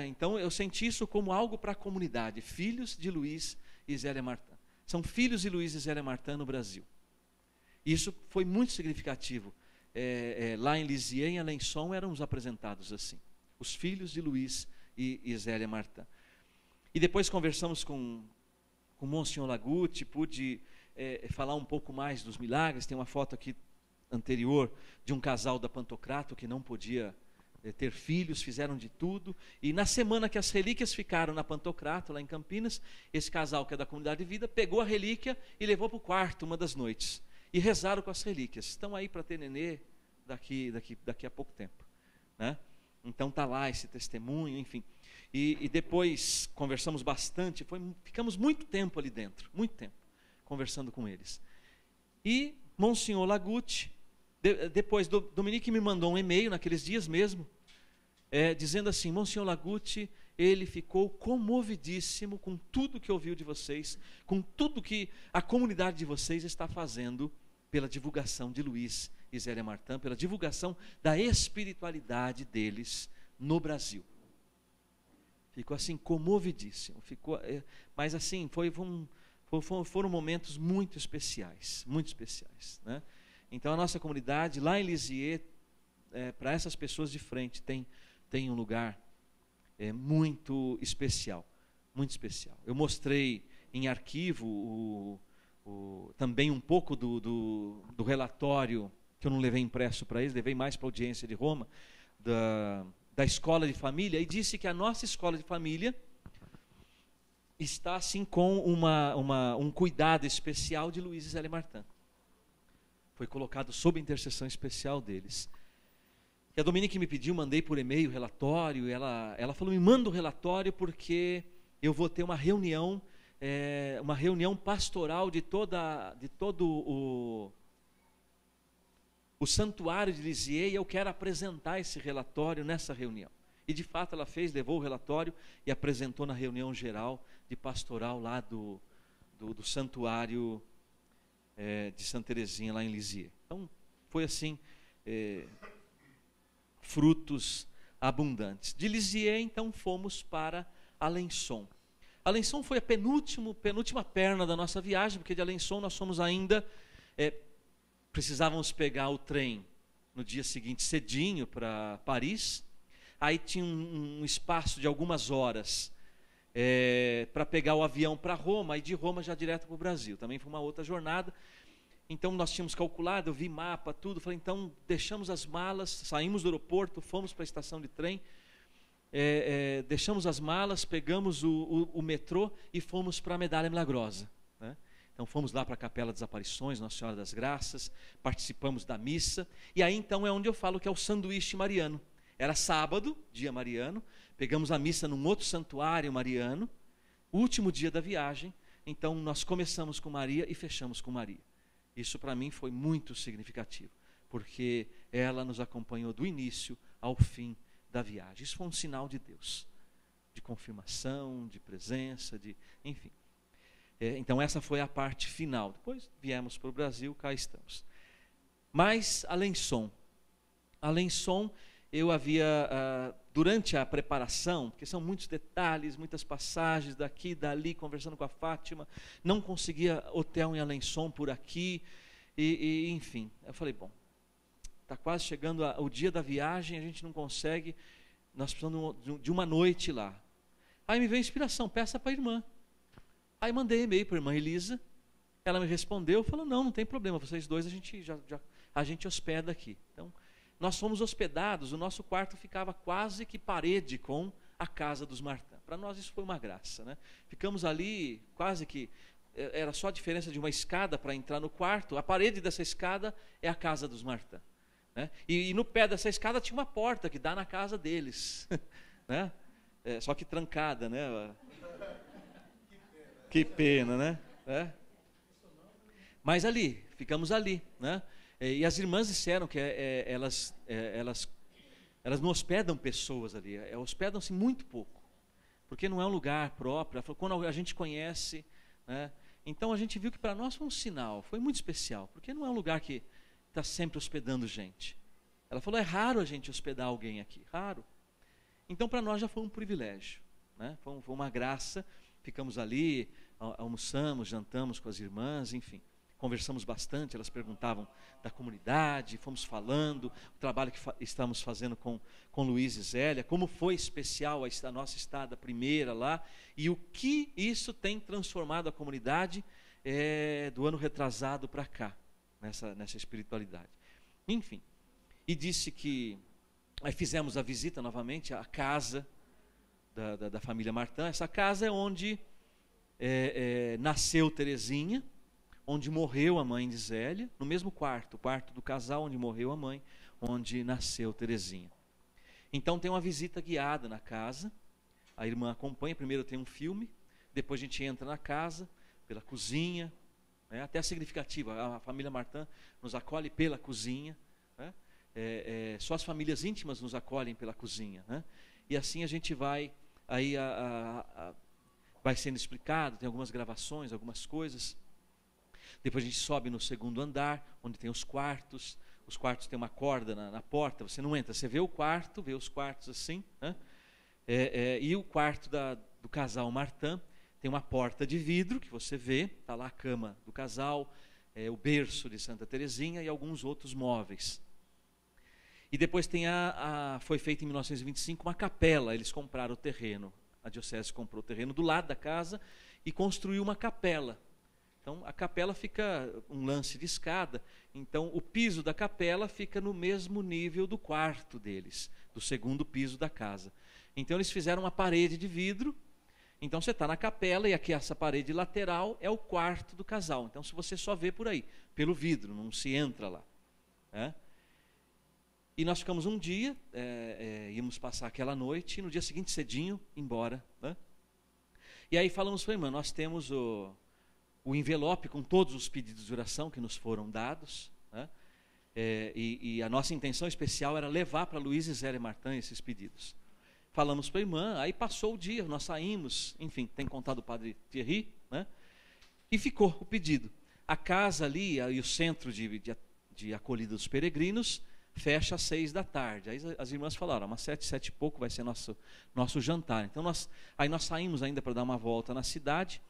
Então eu senti isso como algo para a comunidade, filhos de Luiz e Zélia Martin. São filhos de Luiz e Zélia Martin no Brasil. Isso foi muito significativo. Lá em Lisieux, em Alençon, éramos apresentados assim. Os filhos de Luiz e Zélia Martin. E depois conversamos com o Monsenhor Laguti, pude falar um pouco mais dos milagres. Tem uma foto aqui anterior de um casal da Pantocrato que não podia ter filhos, fizeram de tudo. E na semana que as relíquias ficaram na Pantocrato, lá em Campinas, esse casal que é da Comunidade de Vida, pegou a relíquia e levou para o quarto uma das noites. E rezaram com as relíquias. Estão aí para ter nenê daqui a pouco tempo, né? Então está lá esse testemunho, enfim. E depois conversamos bastante, ficamos muito tempo ali dentro, muito tempo, conversando com eles. E Monsenhor Laguti, depois Dominique me mandou um e-mail naqueles dias mesmo, dizendo assim: Monsenhor Laguti, ele ficou comovidíssimo com tudo que ouviu de vocês, com tudo que a comunidade de vocês está fazendo pela divulgação de Luiz e Zélia Martin, pela divulgação da espiritualidade deles no Brasil. Ficou assim comovidíssimo, mas assim foram momentos muito especiais, né? Então a nossa comunidade lá em Lisieux, para essas pessoas de frente, tem um lugar muito especial, muito especial. Eu mostrei em arquivo também um pouco do relatório que eu não levei impresso para eles, levei mais para a audiência de Roma, da escola de família, e disse que a nossa escola de família está assim com um cuidado especial de Luiz e Zélia Martin. Foi colocado sob intercessão especial deles. E a Dominique me pediu, mandei por e-mail o relatório, e ela falou: me manda o relatório porque eu vou ter uma reunião pastoral de todo o santuário de Lisieux, e eu quero apresentar esse relatório nessa reunião. E de fato ela levou o relatório e apresentou na reunião geral de pastoral lá do santuário de Santa Teresinha, lá em Lisieux. Então foi assim, frutos abundantes. De Lisieux então fomos para Alençon. Alençon foi a penúltima perna da nossa viagem, porque de Alençon nós fomos ainda... precisávamos pegar o trem no dia seguinte cedinho para Paris. Aí tinha um espaço de algumas horas para pegar o avião para Roma, e de Roma já direto para o Brasil. Também foi uma outra jornada. Então nós tínhamos calculado, eu vi mapa, tudo. Falei, então deixamos as malas, saímos do aeroporto, fomos para a estação de trem, deixamos as malas, pegamos o metrô e fomos para a Medalha Milagrosa, né? Então fomos lá para a Capela das Aparições, Nossa Senhora das Graças, participamos da missa, e aí então é onde eu falo que é o sanduíche mariano. Era sábado, dia mariano, pegamos a missa num outro santuário mariano, último dia da viagem, então nós começamos com Maria e fechamos com Maria. Isso para mim foi muito significativo, porque ela nos acompanhou do início ao fim da viagem. Isso foi um sinal de Deus, de confirmação, de presença, enfim. Então essa foi a parte final. Depois viemos para o Brasil, cá estamos. Mas Alençon, eu havia, durante a preparação, porque são muitos detalhes, muitas passagens daqui, dali, conversando com a Fátima, não conseguia hotel em Alençon por aqui, enfim, eu falei, bom, está quase chegando o dia da viagem, a gente não consegue, nós precisamos de uma noite lá. Aí me veio a inspiração, peça para a irmã. Aí mandei e-mail para a irmã Elisa, ela me respondeu, falou, não tem problema, vocês dois a gente hospeda aqui. Então, nós fomos hospedados, o nosso quarto ficava quase que parede com a casa dos Martã. Para nós isso foi uma graça, né? Ficamos ali, quase que, era só a diferença de uma escada para entrar no quarto, a parede dessa escada é a casa dos Martã. Né? E no pé dessa escada tinha uma porta que dá na casa deles, né? Só que trancada, né? Que pena, né? Mas ali, ficamos ali, né? E as irmãs disseram que elas não hospedam pessoas ali, hospedam-se muito pouco, porque não é um lugar próprio. Ela falou, quando a gente conhece, né? Então a gente viu que para nós foi um sinal, foi muito especial, porque não é um lugar que está sempre hospedando gente. Ela falou, é raro a gente hospedar alguém aqui, raro. Então para nós já foi um privilégio, né? Foi uma graça, ficamos ali, almoçamos, jantamos com as irmãs, enfim. Conversamos bastante, elas perguntavam da comunidade, fomos falando, o trabalho que estamos fazendo com Luiz e Zélia, como foi especial a nossa estada primeira lá, e o que isso tem transformado a comunidade do ano retrasado para cá, nessa espiritualidade. Enfim, e disse que, aí fizemos a visita novamente à casa da família Martã. Essa casa é onde nasceu Terezinha, onde morreu a mãe de Zélia, no mesmo quarto, o quarto do casal onde morreu a mãe, onde nasceu Terezinha. Então tem uma visita guiada na casa, a irmã acompanha, primeiro tem um filme, depois a gente entra na casa, pela cozinha, né? Até significativa, a família Martã nos acolhe pela cozinha, né? Só as famílias íntimas nos acolhem pela cozinha, né? E assim a gente vai, aí vai sendo explicado, tem algumas gravações, algumas coisas. Depois a gente sobe no segundo andar, onde tem os quartos têm uma corda na porta, você não entra, você vê o quarto, vê os quartos assim, né? E o quarto do casal Martã tem uma porta de vidro, que você vê, está lá a cama do casal, o berço de Santa Terezinha e alguns outros móveis. E depois tem foi feita em 1925 uma capela, eles compraram o terreno, a diocese comprou o terreno do lado da casa e construiu uma capela. Então a capela fica um lance de escada, então o piso da capela fica no mesmo nível do quarto deles, do segundo piso da casa. Então eles fizeram uma parede de vidro, então você está na capela e aqui essa parede lateral é o quarto do casal. Então se você só vê por aí, pelo vidro, não se entra lá, né? E nós ficamos um dia, íamos passar aquela noite e no dia seguinte cedinho, embora, né? E aí falamos para a irmã, nós temos o envelope com todos os pedidos de oração que nos foram dados, né? E a nossa intenção especial era levar para Luiz e Zélia Martã esses pedidos. Falamos para a irmã, aí passou o dia, nós saímos, enfim, tem contado o padre Thierry, né? E ficou o pedido. A casa ali e o centro de acolhida dos peregrinos fecha às 6 da tarde. Aí as irmãs falaram, umas 7 e pouco vai ser nosso jantar. Então nós saímos ainda para dar uma volta na cidade.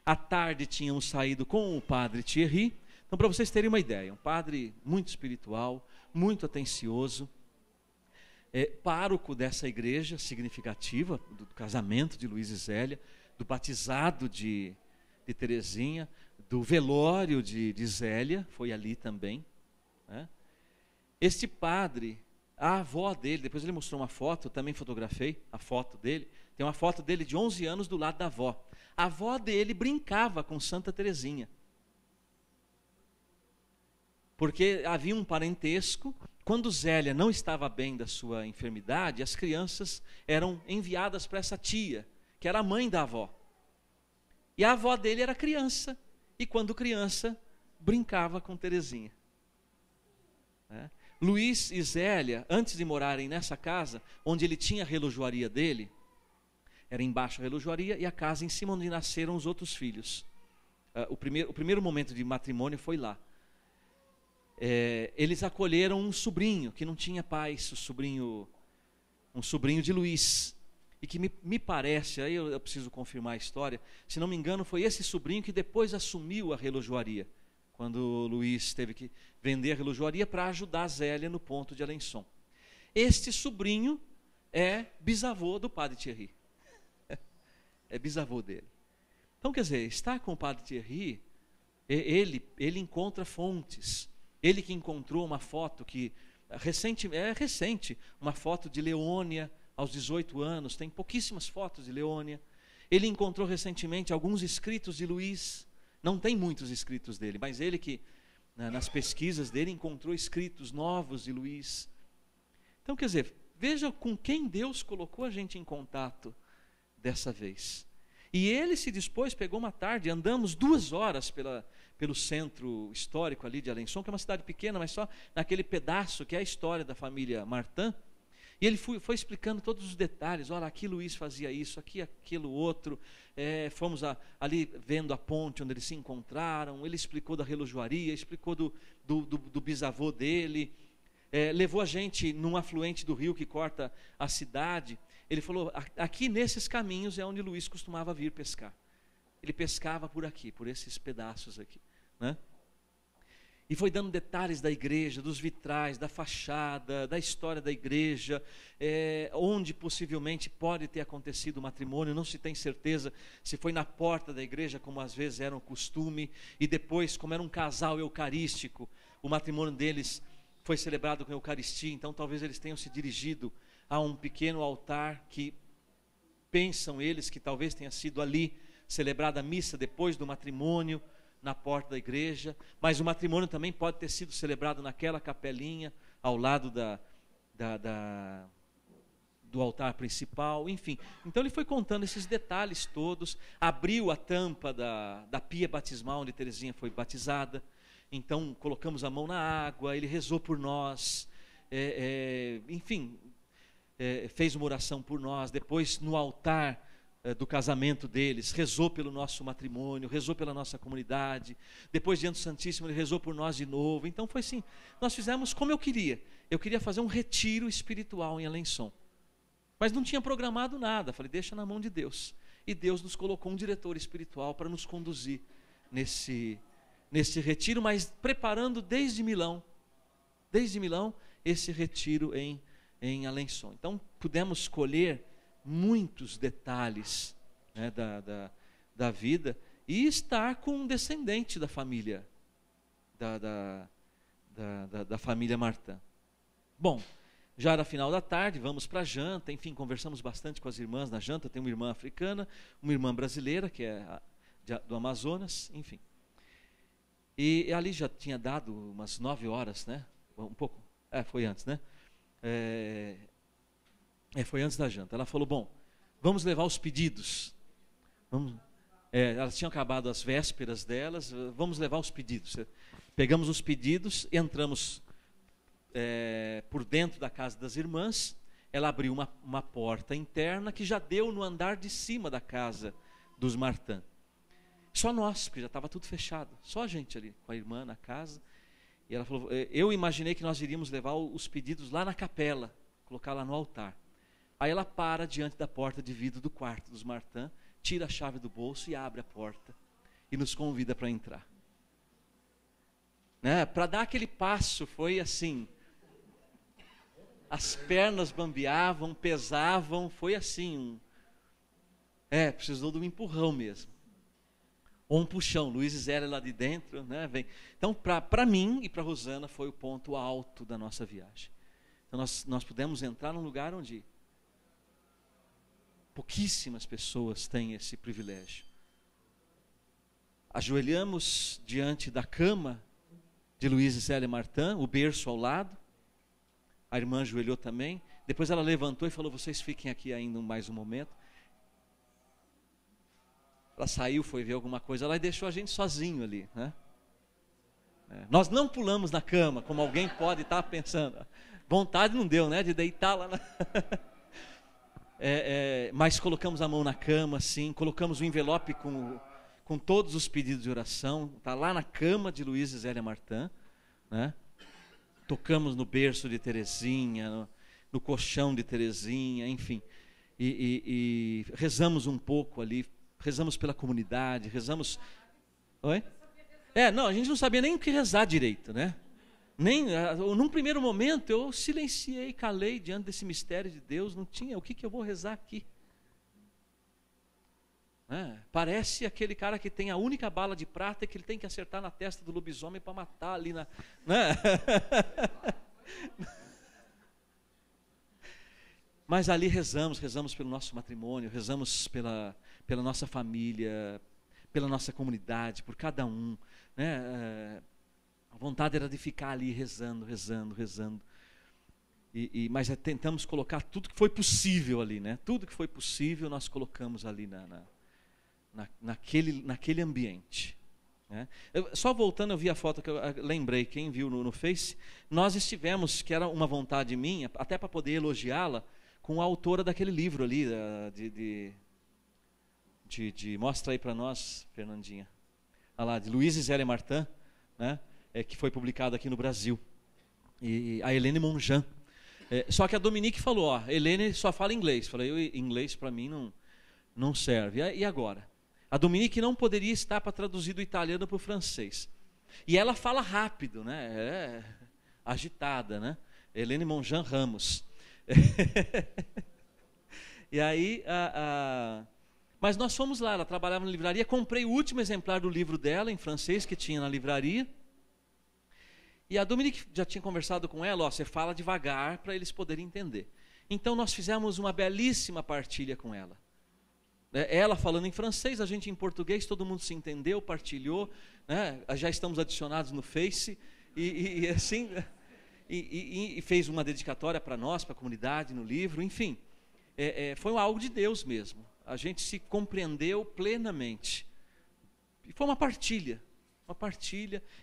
À tarde tínhamos saído com o padre Thierry. Então, para vocês terem uma ideia, um padre muito espiritual, muito atencioso, pároco dessa igreja significativa, do casamento de Luiz e Zélia, do batizado de Terezinha, do velório de Zélia, foi ali também, né? Este padre, a avó dele, depois ele mostrou uma foto, eu também fotografei a foto dele, tem uma foto dele de 11 anos do lado da avó. A avó dele brincava com Santa Terezinha, porque havia um parentesco. Quando Zélia não estava bem da sua enfermidade, as crianças eram enviadas para essa tia, que era a mãe da avó. E a avó dele era criança, e quando criança, brincava com Terezinha. né? Luiz e Zélia, antes de morarem nessa casa, onde ele tinha a relojoaria dele, era embaixo a relojoaria e a casa em cima onde nasceram os outros filhos. O primeiro momento de matrimônio foi lá. Eles acolheram um sobrinho que não tinha pais, um sobrinho de Luiz, e que me parece, aí eu preciso confirmar a história, se não me engano foi esse sobrinho que depois assumiu a relojoaria, quando Luiz teve que vender a relojoaria para ajudar a Zélia no ponto de Alençon. Este sobrinho é bisavô do padre Thierry, é bisavô dele. Então, quer dizer, estar com o padre Thierry, ele encontra fontes. Ele que encontrou uma foto que, recente, uma foto de Leônia aos 18 anos, tem pouquíssimas fotos de Leônia. Ele encontrou recentemente alguns escritos de Luiz, não tem muitos escritos dele, mas ele que, nas pesquisas dele, encontrou escritos novos de Luiz. Então, quer dizer, veja com quem Deus colocou a gente em contato dessa vez. E ele se dispôs, pegou uma tarde, andamos 2 horas pelo centro histórico ali de Alençon, que é uma cidade pequena, mas só naquele pedaço que é a história da família Martin. E ele foi explicando todos os detalhes. Olha, aqui Luiz fazia isso, aqui aquilo outro. Fomos ali vendo a ponte onde eles se encontraram. Ele explicou da relojoaria, explicou do bisavô dele. Levou a gente num afluente do rio que corta a cidade. Ele falou, aqui nesses caminhos é onde Luiz costumava vir pescar. Ele pescava por aqui, por esses pedaços aqui, né? E foi dando detalhes da igreja, dos vitrais, da fachada, da história da igreja, onde possivelmente pode ter acontecido o matrimônio. Não se tem certeza se foi na porta da igreja, como às vezes era o costume, e depois, como era um casal eucarístico, o matrimônio deles foi celebrado com a Eucaristia. Então talvez eles tenham se dirigido a um pequeno altar que pensam eles que talvez tenha sido ali celebrada a missa depois do matrimônio, na porta da igreja, mas o matrimônio também pode ter sido celebrado naquela capelinha, ao lado do altar principal, enfim. Então ele foi contando esses detalhes todos, abriu a tampa da pia batismal onde Terezinha foi batizada, então colocamos a mão na água, ele rezou por nós, enfim, fez uma oração por nós, depois no altar do casamento deles, rezou pelo nosso matrimônio, rezou pela nossa comunidade, depois diante do Santíssimo ele rezou por nós de novo. Então foi assim, nós fizemos como eu queria fazer um retiro espiritual em Alençon, mas não tinha programado nada, falei, deixa na mão de Deus, e Deus nos colocou um diretor espiritual para nos conduzir nesse retiro, mas preparando desde Milão, esse retiro em Alençon. Então pudemos colher muitos detalhes, né, da vida, e estar com um descendente da família da família Martin. Bom, já era final da tarde, vamos para a janta, enfim, conversamos bastante com as irmãs na janta. Tem uma irmã africana, uma irmã brasileira, que é do Amazonas, enfim. E ali já tinha dado umas 9 horas, né? Um pouco, foi antes, né? Foi antes da janta. Ela falou, bom, vamos levar os pedidos. Elas tinham acabado as vésperas delas, vamos levar os pedidos. Pegamos os pedidos, entramos por dentro da casa das irmãs. Ela abriu uma porta interna que já deu no andar de cima da casa dos Martin. Só nós, porque já estava tudo fechado. Só a gente ali, com a irmã na casa. E ela falou, eu imaginei que nós iríamos levar os pedidos lá na capela, colocar lá no altar. Aí ela para diante da porta de vidro do quarto dos Martin, tira a chave do bolso e abre a porta e nos convida para entrar. Né? Para dar aquele passo foi assim, as pernas bambeavam, pesavam, foi assim, precisou de um empurrão mesmo. Ou um puxão, Luiz e Zélia lá de dentro, né? Então para mim e para a Rosana foi o ponto alto da nossa viagem. Então nós pudemos entrar num lugar onde pouquíssimas pessoas têm esse privilégio. Ajoelhamos diante da cama de Luiz e Zélia Martin, o berço ao lado. A irmã ajoelhou também. Depois ela levantou e falou, vocês fiquem aqui ainda mais um momento. Ela saiu, foi ver alguma coisa lá e deixou a gente sozinho ali, né? Nós não pulamos na cama, como alguém pode estar pensando. Vontade não deu, né, de deitar lá. Mas colocamos a mão na cama, assim, colocamos o envelope com todos os pedidos de oração. Está lá na cama de Luiz e Zélia Martã, né? Tocamos no berço de Terezinha, no colchão de Terezinha, enfim. E rezamos um pouco ali, rezamos pela comunidade, rezamos... Oi? Não, a gente não sabia nem o que rezar direito, né? Num primeiro momento eu silenciei, calei diante desse mistério de Deus, não tinha, o que eu vou rezar aqui? Parece aquele cara que tem a única bala de prata e que ele tem que acertar na testa do lobisomem para matar ali né? Mas ali rezamos pelo nosso matrimônio, rezamos pela nossa família, pela nossa comunidade, por cada um, né? A vontade era de ficar ali rezando. Mas tentamos colocar tudo que foi possível ali, né? Tudo que foi possível nós colocamos ali naquele ambiente, né? Só voltando, eu vi a foto que eu lembrei, quem viu no Face, nós estivemos, que era uma vontade minha, até para poder elogiá-la, com a autora daquele livro ali, mostra aí para nós, Fernandinha, de Luiz e Zélia Martã, né? Que foi publicado aqui no Brasil, e a Helene Monjan. Só que a Dominique falou, Helene só fala inglês. Falei, inglês para mim não serve. E agora? A Dominique não poderia estar para traduzir do italiano para o francês. E ela fala rápido, né? Agitada, né? Helene Monjan Ramos. E aí, mas nós fomos lá, ela trabalhava na livraria, comprei o último exemplar do livro dela, em francês, que tinha na livraria. E a Dominique já tinha conversado com ela, você fala devagar para eles poderem entender. Então nós fizemos uma belíssima partilha com ela. Ela falando em francês, a gente em português, todo mundo se entendeu, partilhou, né? Já estamos adicionados no Face, e assim, e fez uma dedicatória para nós, para a comunidade, no livro, enfim. Foi algo de Deus mesmo. A gente se compreendeu plenamente. E foi uma partilha.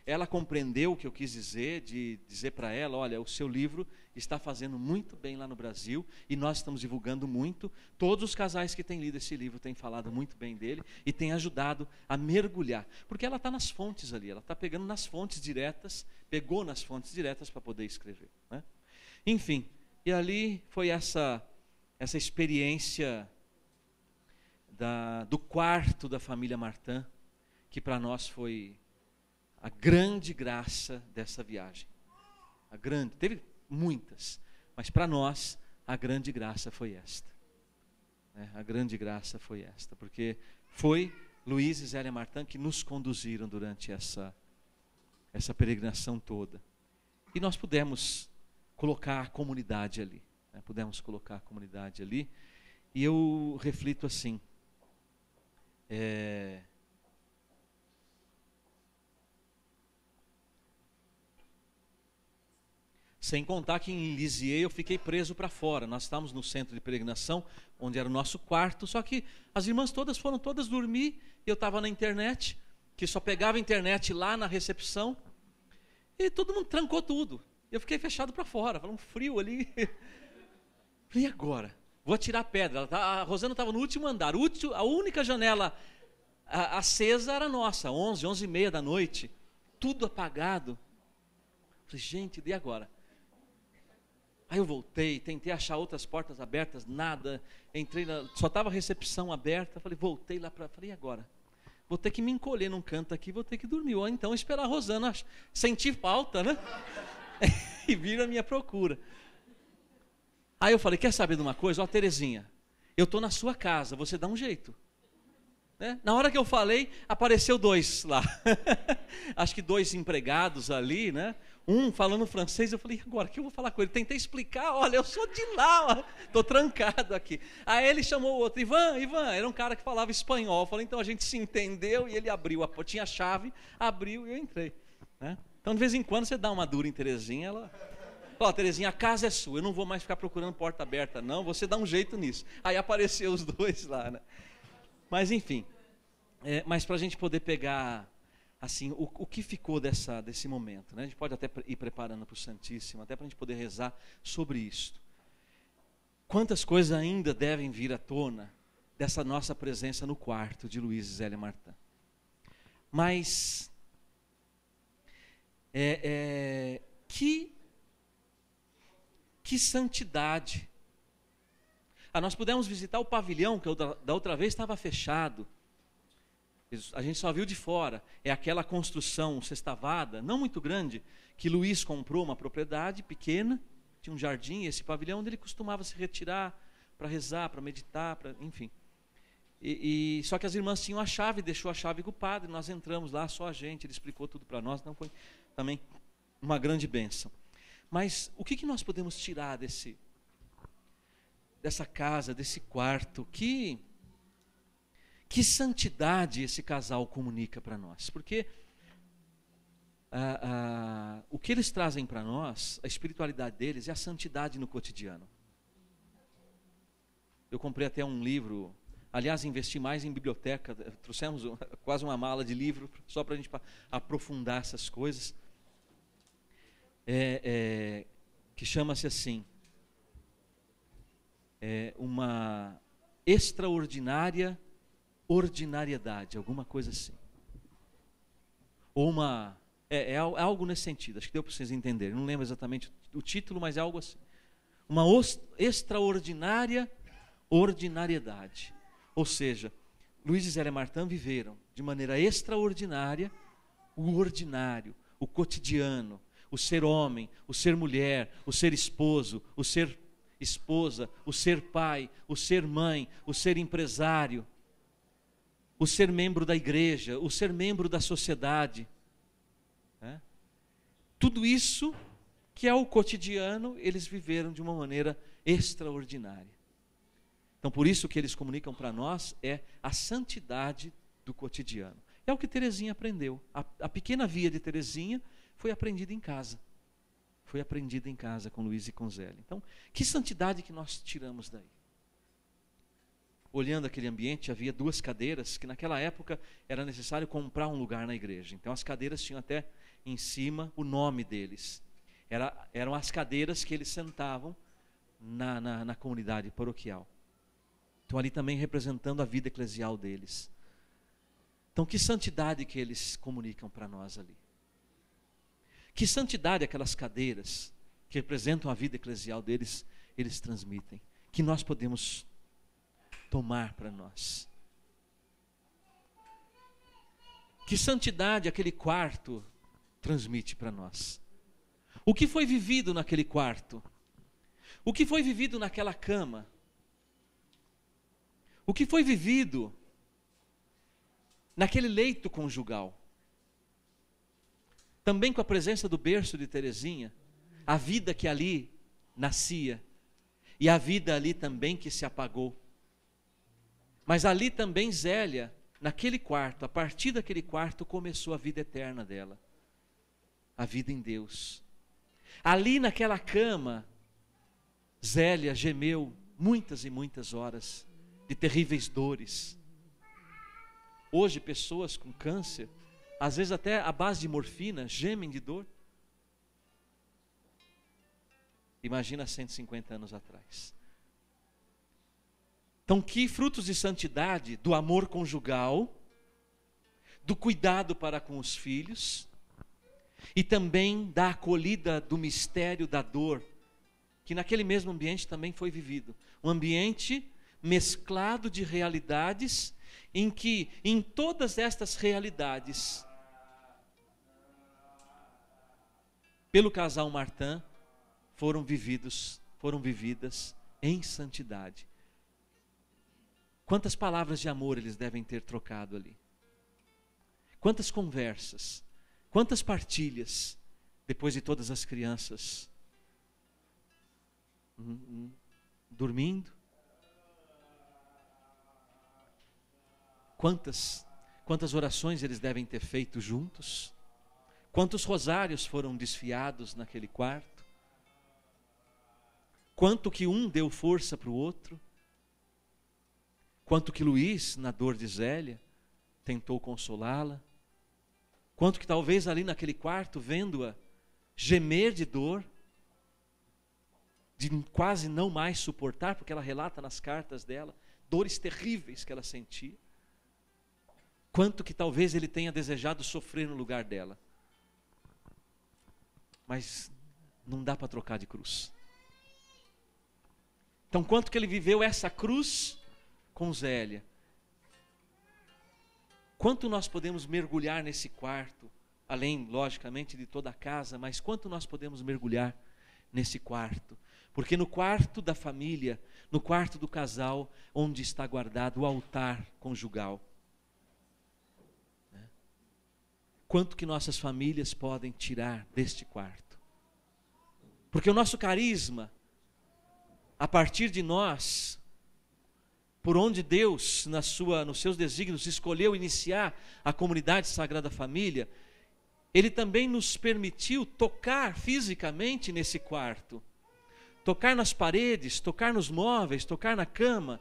Ela compreendeu o que eu quis dizer, de dizer para ela, olha, o seu livro está fazendo muito bem lá no Brasil, e nós estamos divulgando muito, todos os casais que têm lido esse livro têm falado muito bem dele, e têm ajudado a mergulhar, porque ela está nas fontes ali, ela está pegando nas fontes diretas, pegou nas fontes diretas para poder escrever, né? Enfim, e ali foi essa experiência do quarto da família Martã, que para nós foi a grande graça dessa viagem. Teve muitas, mas para nós a grande graça foi esta. A grande graça foi esta, porque foi Luiz e Zélia Martã que nos conduziram durante essa peregrinação toda. E nós pudemos colocar a comunidade ali. E eu reflito assim, sem contar que em Lisieux eu fiquei preso para fora. Nós estávamos no centro de peregrinação, onde era o nosso quarto, só que as irmãs foram todas dormir, e eu estava na internet, que só pegava a internet lá na recepção, e todo mundo trancou tudo. Eu fiquei fechado para fora, um frio ali. E agora? Vou atirar a pedra. A Rosana estava no último andar, a única janela acesa era nossa, 11h30 da noite, tudo apagado. Falei, gente, e agora? Aí eu voltei, tentei achar outras portas abertas, nada, só estava a recepção aberta, voltei lá falei, e agora? Vou ter que me encolher num canto aqui, vou ter que dormir, ou então esperar a Rosana sentir falta, né? E vir à minha procura. Aí eu falei, quer saber de uma coisa? Terezinha, eu estou na sua casa, você dá um jeito. Né? Na hora que eu falei, apareceu 2 lá. Acho que 2 empregados ali, né? Um falando francês, eu falei, agora, o que eu vou falar com ele? Tentei explicar, olha, eu sou de lá, estou trancado aqui. Aí ele chamou o outro, Ivan, era um cara que falava espanhol. Eu falei, então a gente se entendeu, e ele abriu, tinha a chave, abriu e eu entrei. Né? Então de vez em quando você dá uma dura em Terezinha, ela... Terezinha, a casa é sua, eu não vou mais ficar procurando porta aberta não, você dá um jeito nisso. Aí apareceu os 2 lá, né? Mas enfim, mas para a gente poder pegar assim, o que ficou desse momento, né? A gente pode até ir preparando para o Santíssimo, até para a gente poder rezar sobre isso. Quantas coisas ainda devem vir à tona dessa nossa presença no quarto de Luiz e Zélia Martã. Mas que santidade. Nós pudemos visitar o pavilhão, que da outra vez estava fechado. A gente só viu de fora. É aquela construção sextavada, não muito grande, que Luiz comprou uma propriedade pequena, tinha um jardim, esse pavilhão onde ele costumava se retirar para rezar, para meditar, enfim. Só que as irmãs tinham a chave, deixou a chave com o padre, nós entramos lá, só a gente, ele explicou tudo para nós, então foi também uma grande bênção. Mas o que nós podemos tirar dessa casa, desse quarto? Que santidade esse casal comunica para nós? Porque o que eles trazem para nós, a espiritualidade deles, é a santidade no cotidiano. Eu comprei até um livro, aliás, investi mais em biblioteca, trouxemos quase uma mala de livro, só para a gente aprofundar essas coisas, que chama-se assim, uma extraordinária ordinariedade, alguma coisa assim. Ou algo nesse sentido, acho que deu para vocês entenderem, não lembro exatamente o título, mas é algo assim. Uma extraordinária ordinariedade. Ou seja, Luiz e Zélia Martã viveram de maneira extraordinária o ordinário, o cotidiano, o ser homem, o ser mulher, o ser esposo, o ser esposa, o ser pai, o ser mãe, o ser empresário, o ser membro da igreja, o ser membro da sociedade. Tudo isso que é o cotidiano, eles viveram de uma maneira extraordinária. Então, por isso que eles comunicam para nós é a santidade do cotidiano. É o que Teresinha aprendeu. A pequena via de Teresinha foi aprendida em casa. Foi aprendida em casa com Luiz e com Zélia. Então, que santidade que nós tiramos daí? Olhando aquele ambiente, havia 2 cadeiras, que naquela época era necessário comprar um lugar na igreja. Então, as cadeiras tinham até em cima o nome deles. Eram as cadeiras que eles sentavam na comunidade paroquial. Então, ali também representando a vida eclesial deles. Então, que santidade que eles comunicam para nós ali. Que santidade aquelas cadeiras que representam a vida eclesial deles, eles transmitem. Que nós podemos tomar para nós. Que santidade aquele quarto transmite para nós. O que foi vivido naquele quarto? O que foi vivido naquela cama? O que foi vivido naquele leito conjugal? Também com a presença do berço de Teresinha, a vida que ali nascia, e a vida ali também que se apagou. Mas ali também Zélia, naquele quarto, a partir daquele quarto começou a vida eterna dela. A vida em Deus. Ali naquela cama, Zélia gemeu muitas e muitas horas de terríveis dores. Hoje pessoas com câncer, às vezes até à base de morfina, gemem de dor. Imagina 150 anos atrás. Então, que frutos de santidade, do amor conjugal, do cuidado para com os filhos, e também da acolhida do mistério da dor, que naquele mesmo ambiente também foi vivido. Um ambiente mesclado de realidades, em que, em todas estas realidades, pelo casal Martã, foram vividas em santidade. Quantas palavras de amor eles devem ter trocado ali. Quantas conversas, quantas partilhas, depois de todas as crianças dormindo. Quantas orações eles devem ter feito juntos. Quantos rosários foram desfiados naquele quarto. Quanto que um deu força para o outro. Quanto que Luiz, na dor de Zélia, tentou consolá-la. Quanto que talvez ali naquele quarto, vendo-a gemer de dor, de quase não mais suportar, porque ela relata nas cartas dela, dores terríveis que ela sentia. Quanto que talvez ele tenha desejado sofrer no lugar dela. Mas não dá para trocar de cruz. Então, quanto que ele viveu essa cruz com Zélia. Quanto nós podemos mergulhar nesse quarto, além, logicamente, de toda a casa, mas quanto nós podemos mergulhar nesse quarto? Porque no quarto da família, no quarto do casal, onde está guardado o altar conjugal. Quanto que nossas famílias podem tirar deste quarto? Porque o nosso carisma, a partir de nós, por onde Deus, nos seus desígnios, escolheu iniciar a comunidade Sagrada Família, Ele também nos permitiu tocar fisicamente nesse quarto. Tocar nas paredes, tocar nos móveis, tocar na cama.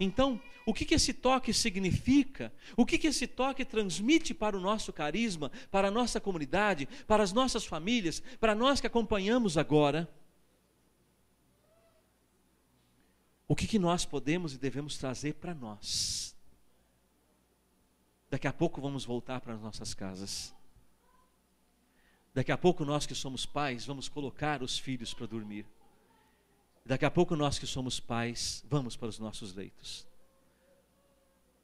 Então, o que esse toque significa? O que esse toque transmite para o nosso carisma, para a nossa comunidade, para as nossas famílias, para nós que acompanhamos agora? O que nós podemos e devemos trazer para nós? Daqui a pouco vamos voltar para as nossas casas. Daqui a pouco nós que somos pais vamos colocar os filhos para dormir. Daqui a pouco nós que somos pais vamos para os nossos leitos,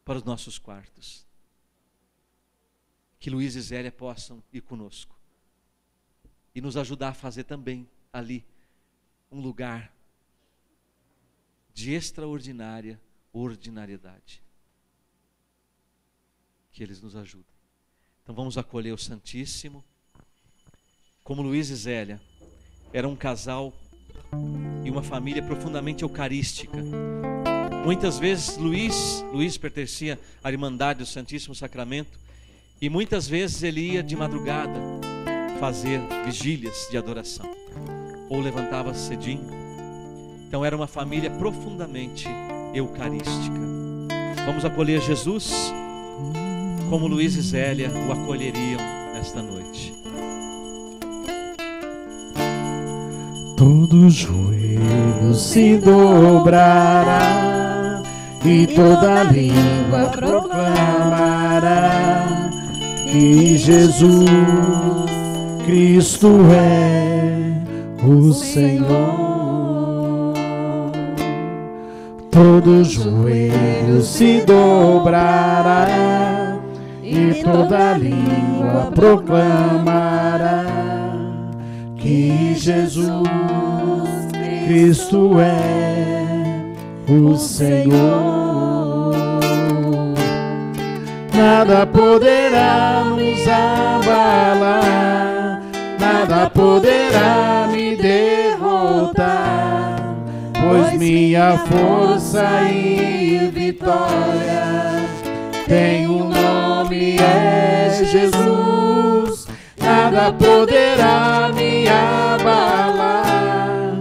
para os nossos quartos. Que Luiz e Zélia possam ir conosco e nos ajudar a fazer também ali um lugar de extraordinária ordinariedade. Que eles nos ajudem. Então vamos acolher o Santíssimo. Como Luiz e Zélia era um casal e uma família profundamente eucarística. Muitas vezes Luiz pertencia à Irmandade do Santíssimo Sacramento, e muitas vezes ele ia de madrugada fazer vigílias de adoração, ou levantava cedinho. Então era uma família profundamente eucarística. Vamos acolher Jesus como Luiz e Zélia o acolheriam nesta noite. Todo joelho se dobrará e toda língua proclamará que Jesus Cristo é o Senhor. Todo joelho se dobrará e toda língua proclamará que Jesus Cristo é o Senhor. Nada poderá nos abalar, nada poderá me derrotar, pois minha força e vitória tem um nome, é Jesus. Nada poderá me abalar,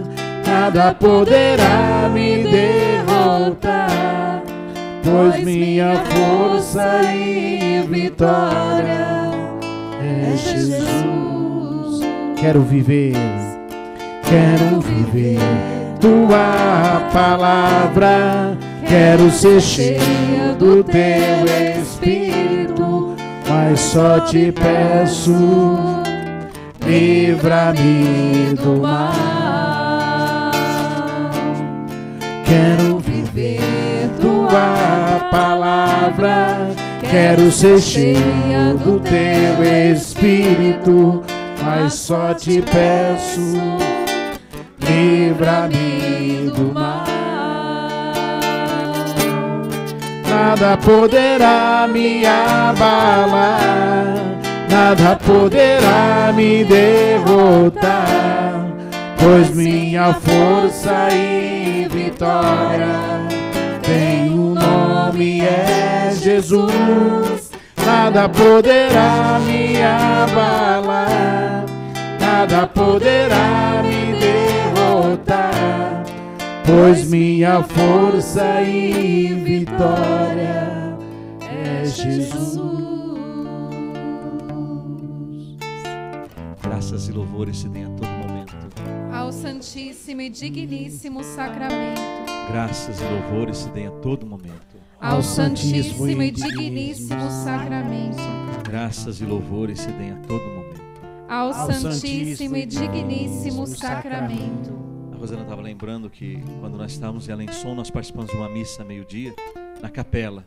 nada poderá me derrotar, pois minha força e vitória é Jesus. Quero viver tua palavra, quero ser cheio do teu Espírito, mas só te peço, livra-me do mal. Quero viver tua palavra, quero ser cheio do teu Espírito, mas só te peço, livra-me do mal. Nada poderá me abalar, nada poderá me derrotar, pois minha força e vitória tem um nome, é Jesus. Nada poderá me abalar, nada poderá me derrotar, pois minha força e vitória é Jesus. Graças e louvores se deem a todo momento. Ao Santíssimo e Digníssimo Sacramento. Graças e louvores se deem a todo momento. Ao Santíssimo e Digníssimo Sacramento. Graças e louvores se deem a todo momento. Ao Santíssimo e Digníssimo Sacramento. A Rosana estava lembrando que quando nós estávamos em Alençon, nós participamos de uma missa meio-dia na capela.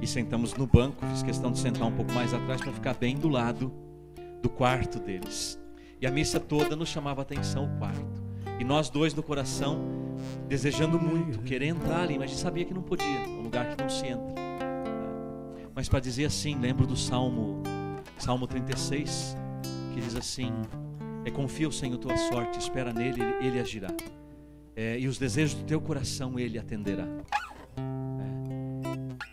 E sentamos no banco, fiz questão de sentar um pouco mais atrás para ficar bem do lado do quarto deles. E a missa toda nos chamava a atenção o quarto. E nós dois no coração, desejando muito, querer entrar ali, mas a gente sabia que não podia, é um lugar que não se entra. Mas para dizer assim, lembro do Salmo 36, que diz assim: confia o Senhor tua sorte, espera nele, ele agirá. E os desejos do teu coração ele atenderá.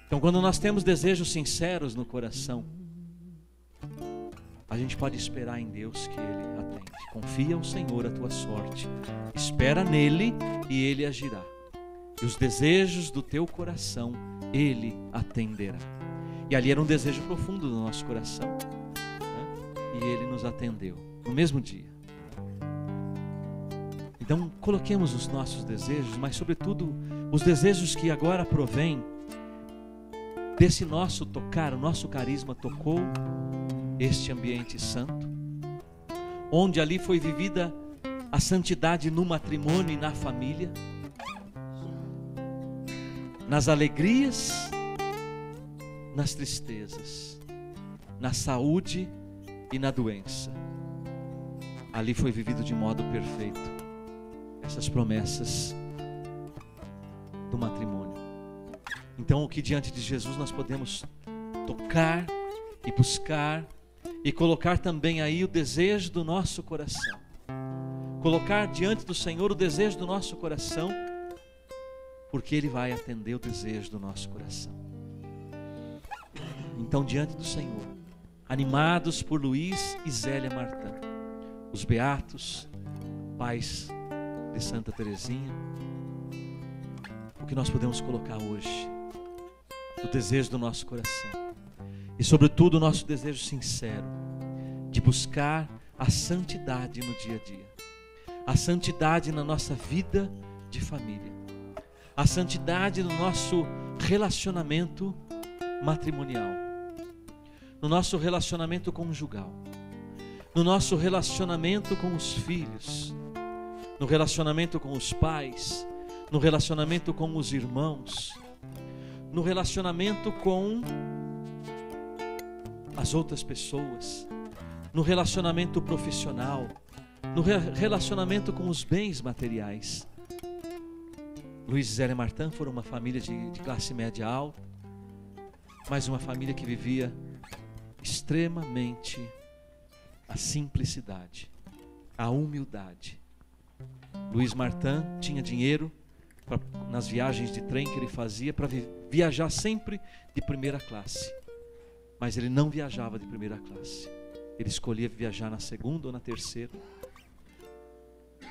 Então quando nós temos desejos sinceros no coração, a gente pode esperar em Deus que Ele atende. Confia ao Senhor a tua sorte, espera nele e Ele agirá. E os desejos do teu coração Ele atenderá. E ali era um desejo profundo do nosso coração, né? E Ele nos atendeu no mesmo dia. Então coloquemos os nossos desejos, mas sobretudo os desejos que agora provêm desse nosso tocar. O nosso carisma tocou este ambiente santo, onde ali foi vivida a santidade no matrimônio e na família, nas alegrias, nas tristezas, na saúde e na doença. Ali foi vivido de modo perfeito essas promessas do matrimônio. Então, o que diante de Jesus nós podemos tocar e buscar e colocar também aí o desejo do nosso coração. Colocar diante do Senhor o desejo do nosso coração, porque Ele vai atender o desejo do nosso coração. Então, diante do Senhor, animados por Luiz e Zélia Martã, os beatos, pais de Santa Teresinha, o que nós podemos colocar hoje? O desejo do nosso coração. E sobretudo o nosso desejo sincero de buscar a santidade no dia a dia, a santidade na nossa vida de família, a santidade no nosso relacionamento matrimonial, no nosso relacionamento conjugal, no nosso relacionamento com os filhos, no relacionamento com os pais, no relacionamento com os irmãos, no relacionamento com as outras pessoas, no relacionamento profissional, no relacionamento com os bens materiais. Luiz e Zélia Martã foram uma família de classe média alta, mas uma família que vivia extremamente a simplicidade, a humildade. Luiz Martã tinha dinheiro nas viagens de trem que ele fazia para viajar sempre de primeira classe. Mas ele não viajava de primeira classe. Ele escolhia viajar na segunda ou na terceira.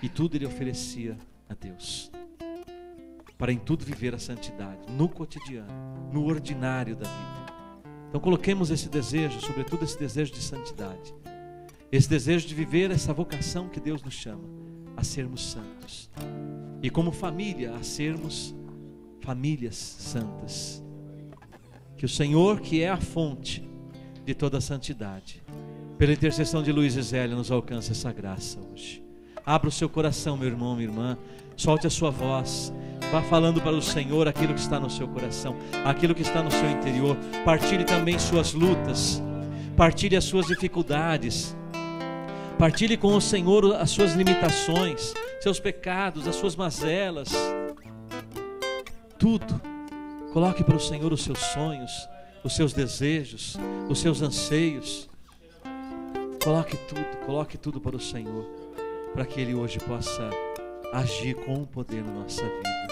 E tudo ele oferecia a Deus, para em tudo viver a santidade, no cotidiano, no ordinário da vida. Então coloquemos esse desejo, sobretudo esse desejo de santidade, esse desejo de viver essa vocação que Deus nos chama, a sermos santos. E como família, a sermos famílias santas. Que o Senhor, que é a fonte de toda a santidade, pela intercessão de Luiz e Zélia, nos alcance essa graça hoje. Abra o seu coração, meu irmão, minha irmã. Solte a sua voz. Vá falando para o Senhor aquilo que está no seu coração, aquilo que está no seu interior. Partilhe também suas lutas. Partilhe as suas dificuldades. Partilhe com o Senhor as suas limitações, seus pecados, as suas mazelas. Tudo. Coloque para o Senhor os seus sonhos, os seus desejos, os seus anseios. Coloque tudo para o Senhor, para que Ele hoje possa agir com poder na nossa vida.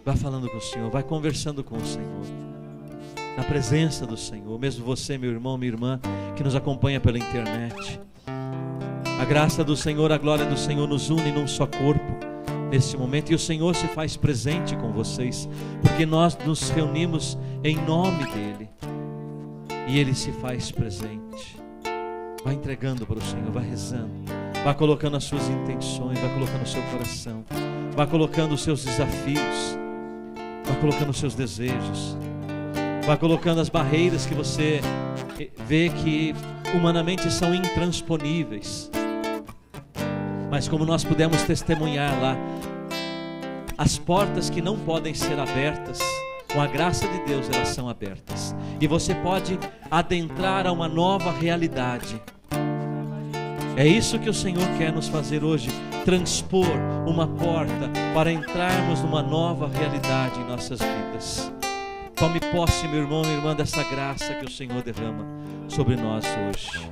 Vá falando com o Senhor, vai conversando com o Senhor, na presença do Senhor. Mesmo você, meu irmão, minha irmã, que nos acompanha pela internet, a graça do Senhor, a glória do Senhor nos une num só corpo neste momento, e o Senhor se faz presente com vocês, porque nós nos reunimos em nome dEle, e Ele se faz presente. Vai entregando para o Senhor, vai rezando, vai colocando as suas intenções, vai colocando o seu coração, vai colocando os seus desafios, vai colocando os seus desejos, vai colocando as barreiras que você vê que humanamente são intransponíveis. Mas como nós pudemos testemunhar lá, as portas que não podem ser abertas, com a graça de Deus elas são abertas. E você pode adentrar a uma nova realidade. É isso que o Senhor quer nos fazer hoje, transpor uma porta para entrarmos numa nova realidade em nossas vidas. Tome posse, meu irmão, minha irmã, dessa graça que o Senhor derrama sobre nós hoje.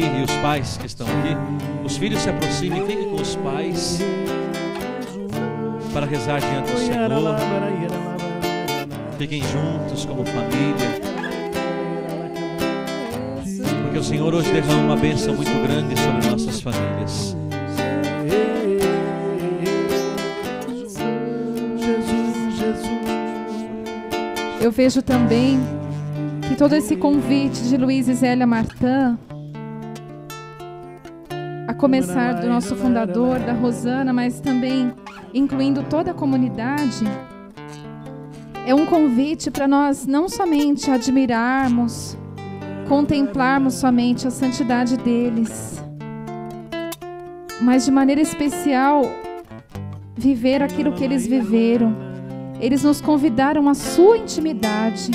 E os pais que estão aqui, os filhos se aproximem, fiquem com os pais para rezar diante do Senhor. Fiquem juntos como família, porque o Senhor hoje derrama uma bênção muito grande sobre nossas famílias. Eu vejo também que todo esse convite de Luiz e Zélia Martã, a começar do nosso fundador, da Rosana, mas também incluindo toda a comunidade, é um convite para nós não somente admirarmos, contemplarmos somente a santidade deles, mas de maneira especial viver aquilo que eles viveram. Eles nos convidaram à sua intimidade.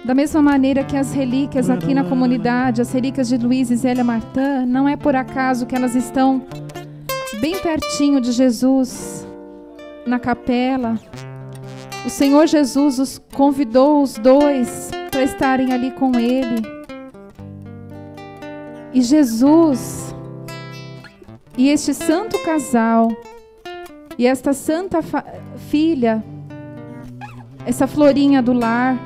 Da mesma maneira que as relíquias aqui na comunidade, as relíquias de Luiz e Zélia Martã, não é por acaso que elas estão bem pertinho de Jesus, na capela. O Senhor Jesus os convidou os dois para estarem ali com Ele. E Jesus e este santo casal e esta santa filha, essa florinha do lar,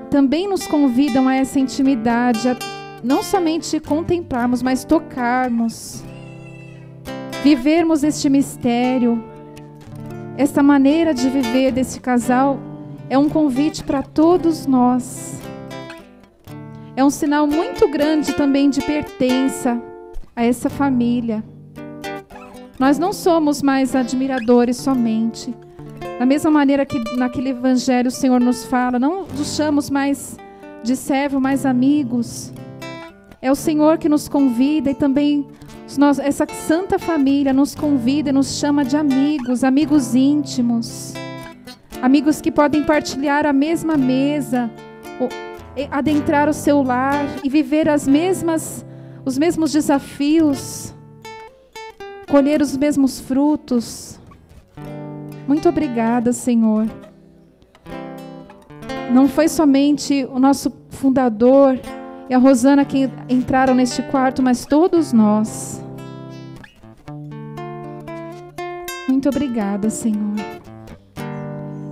também nos convidam a essa intimidade, a não somente contemplarmos, mas tocarmos, vivermos este mistério. Esta maneira de viver desse casal é um convite para todos nós. É um sinal muito grande também de pertença a essa família. Nós não somos mais admiradores somente. Da mesma maneira que naquele evangelho o Senhor nos fala, não nos chamamos mais de servo, mas amigos. É o Senhor que nos convida e também essa santa família nos convida e nos chama de amigos, amigos íntimos. Amigos que podem partilhar a mesma mesa, adentrar o seu lar e viver os mesmos desafios, colher os mesmos frutos. Muito obrigada, Senhor. Não foi somente o nosso fundador e a Rosana que entraram neste quarto, mas todos nós. Muito obrigada, Senhor.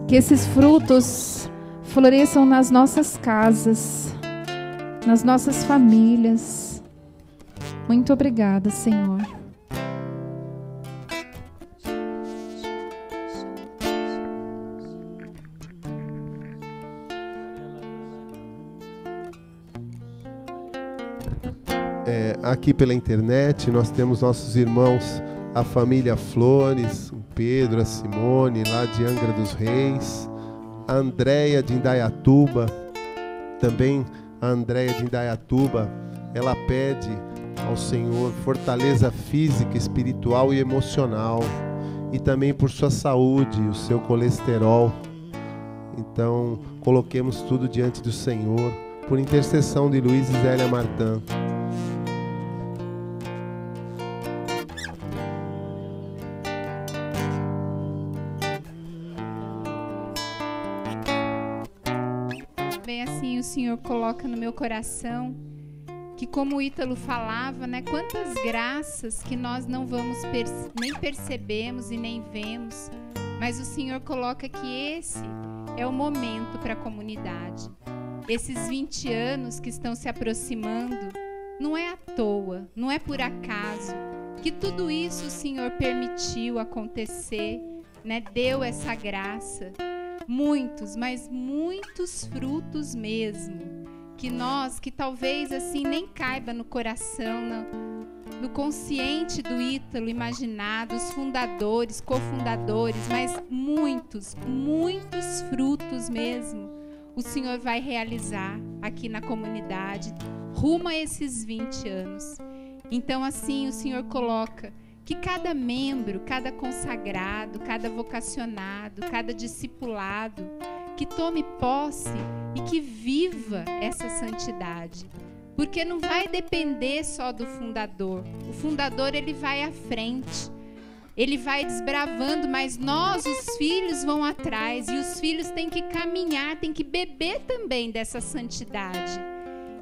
Que esses frutos floresçam nas nossas casas, nas nossas famílias. Muito obrigada, Senhor. Aqui pela internet nós temos nossos irmãos, a família Flores, o Pedro, a Simone, lá de Angra dos Reis, a Andréia de Indaiatuba, também a Andréia de Indaiatuba, ela pede ao Senhor fortaleza física, espiritual e emocional, e também por sua saúde, o seu colesterol. Então, coloquemos tudo diante do Senhor, por intercessão de Luiz e Zélia Martã. também assim o Senhor coloca no meu coração que, como o Ítalo falava, né, quantas graças que nós não vamos nem percebemos e nem vemos, mas o Senhor coloca que esse é o momento para a comunidade. Esses 20 anos que estão se aproximando, não é à toa, não é por acaso, que tudo isso o Senhor permitiu acontecer, né, deu essa graça. Muitos, mas muitos frutos mesmo, que talvez assim nem caiba no coração, no consciente do Ítalo imaginar, dos fundadores, cofundadores, mas muitos, muitos frutos mesmo o Senhor vai realizar aqui na comunidade, rumo a esses 20 anos. Então assim o Senhor coloca que cada membro, cada consagrado, cada vocacionado, cada discipulado, que tome posse e que viva essa santidade. Porque não vai depender só do fundador. O fundador, ele vai à frente, ele vai desbravando, mas nós, os filhos, vão atrás. E os filhos têm que caminhar, têm que beber também dessa santidade.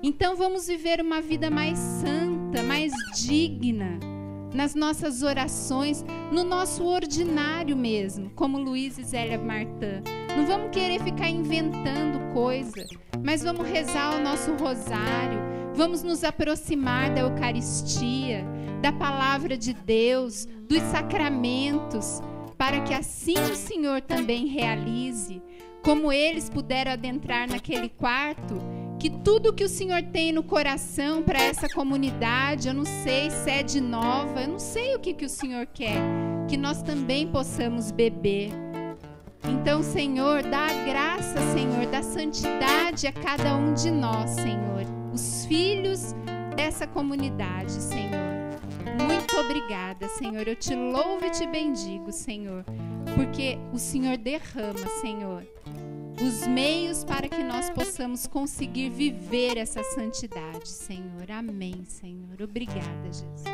Então vamos viver uma vida mais santa, mais digna, nas nossas orações, no nosso ordinário mesmo, como Luiz e Zélia Martã. Não vamos querer ficar inventando coisa, mas vamos rezar o nosso rosário, vamos nos aproximar da Eucaristia, da Palavra de Deus, dos sacramentos, para que assim o Senhor também realize, como eles puderam adentrar naquele quarto, que tudo que o Senhor tem no coração para essa comunidade, eu não sei, sede nova, eu não sei o que o Senhor quer, que nós também possamos beber. Então, Senhor, dá a graça, Senhor, da santidade a cada um de nós, Senhor, os filhos dessa comunidade, Senhor. Muito obrigada, Senhor, eu te louvo e te bendigo, Senhor, porque o Senhor derrama, Senhor, os meios para que nós possamos conseguir viver essa santidade, Senhor. Amém, Senhor. Obrigada, Jesus.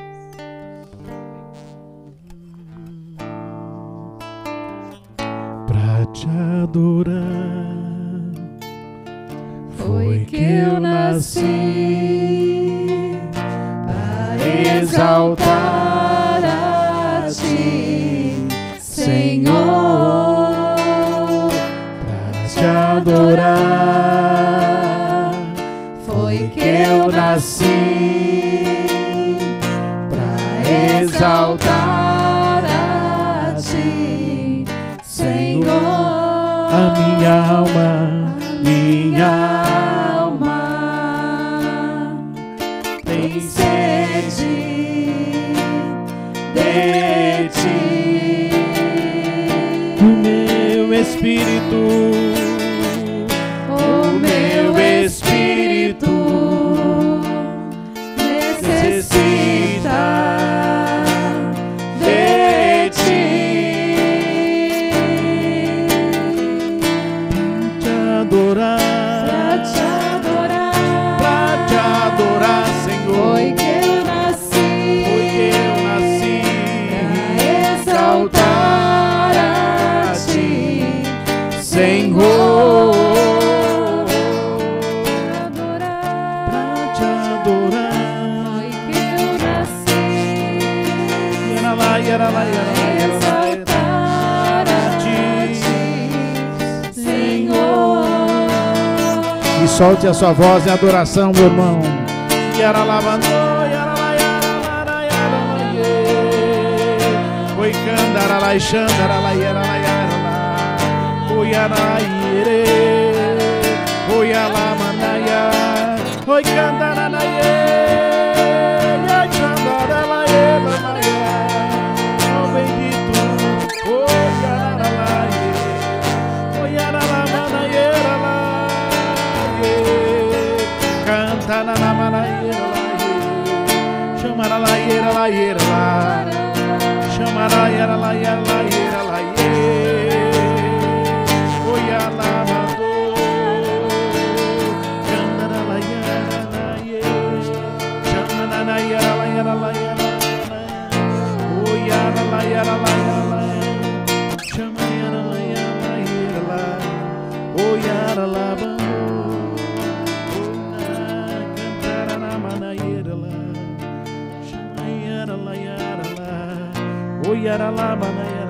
Pra te adorar foi que eu nasci, para exaltar a ti, Senhor. Te adorar foi que eu nasci, para exaltar a ti, Senhor. A minha alma tem sede de ti, o meu espírito. Solte a sua voz em adoração, meu irmão. Oyaralamanaya.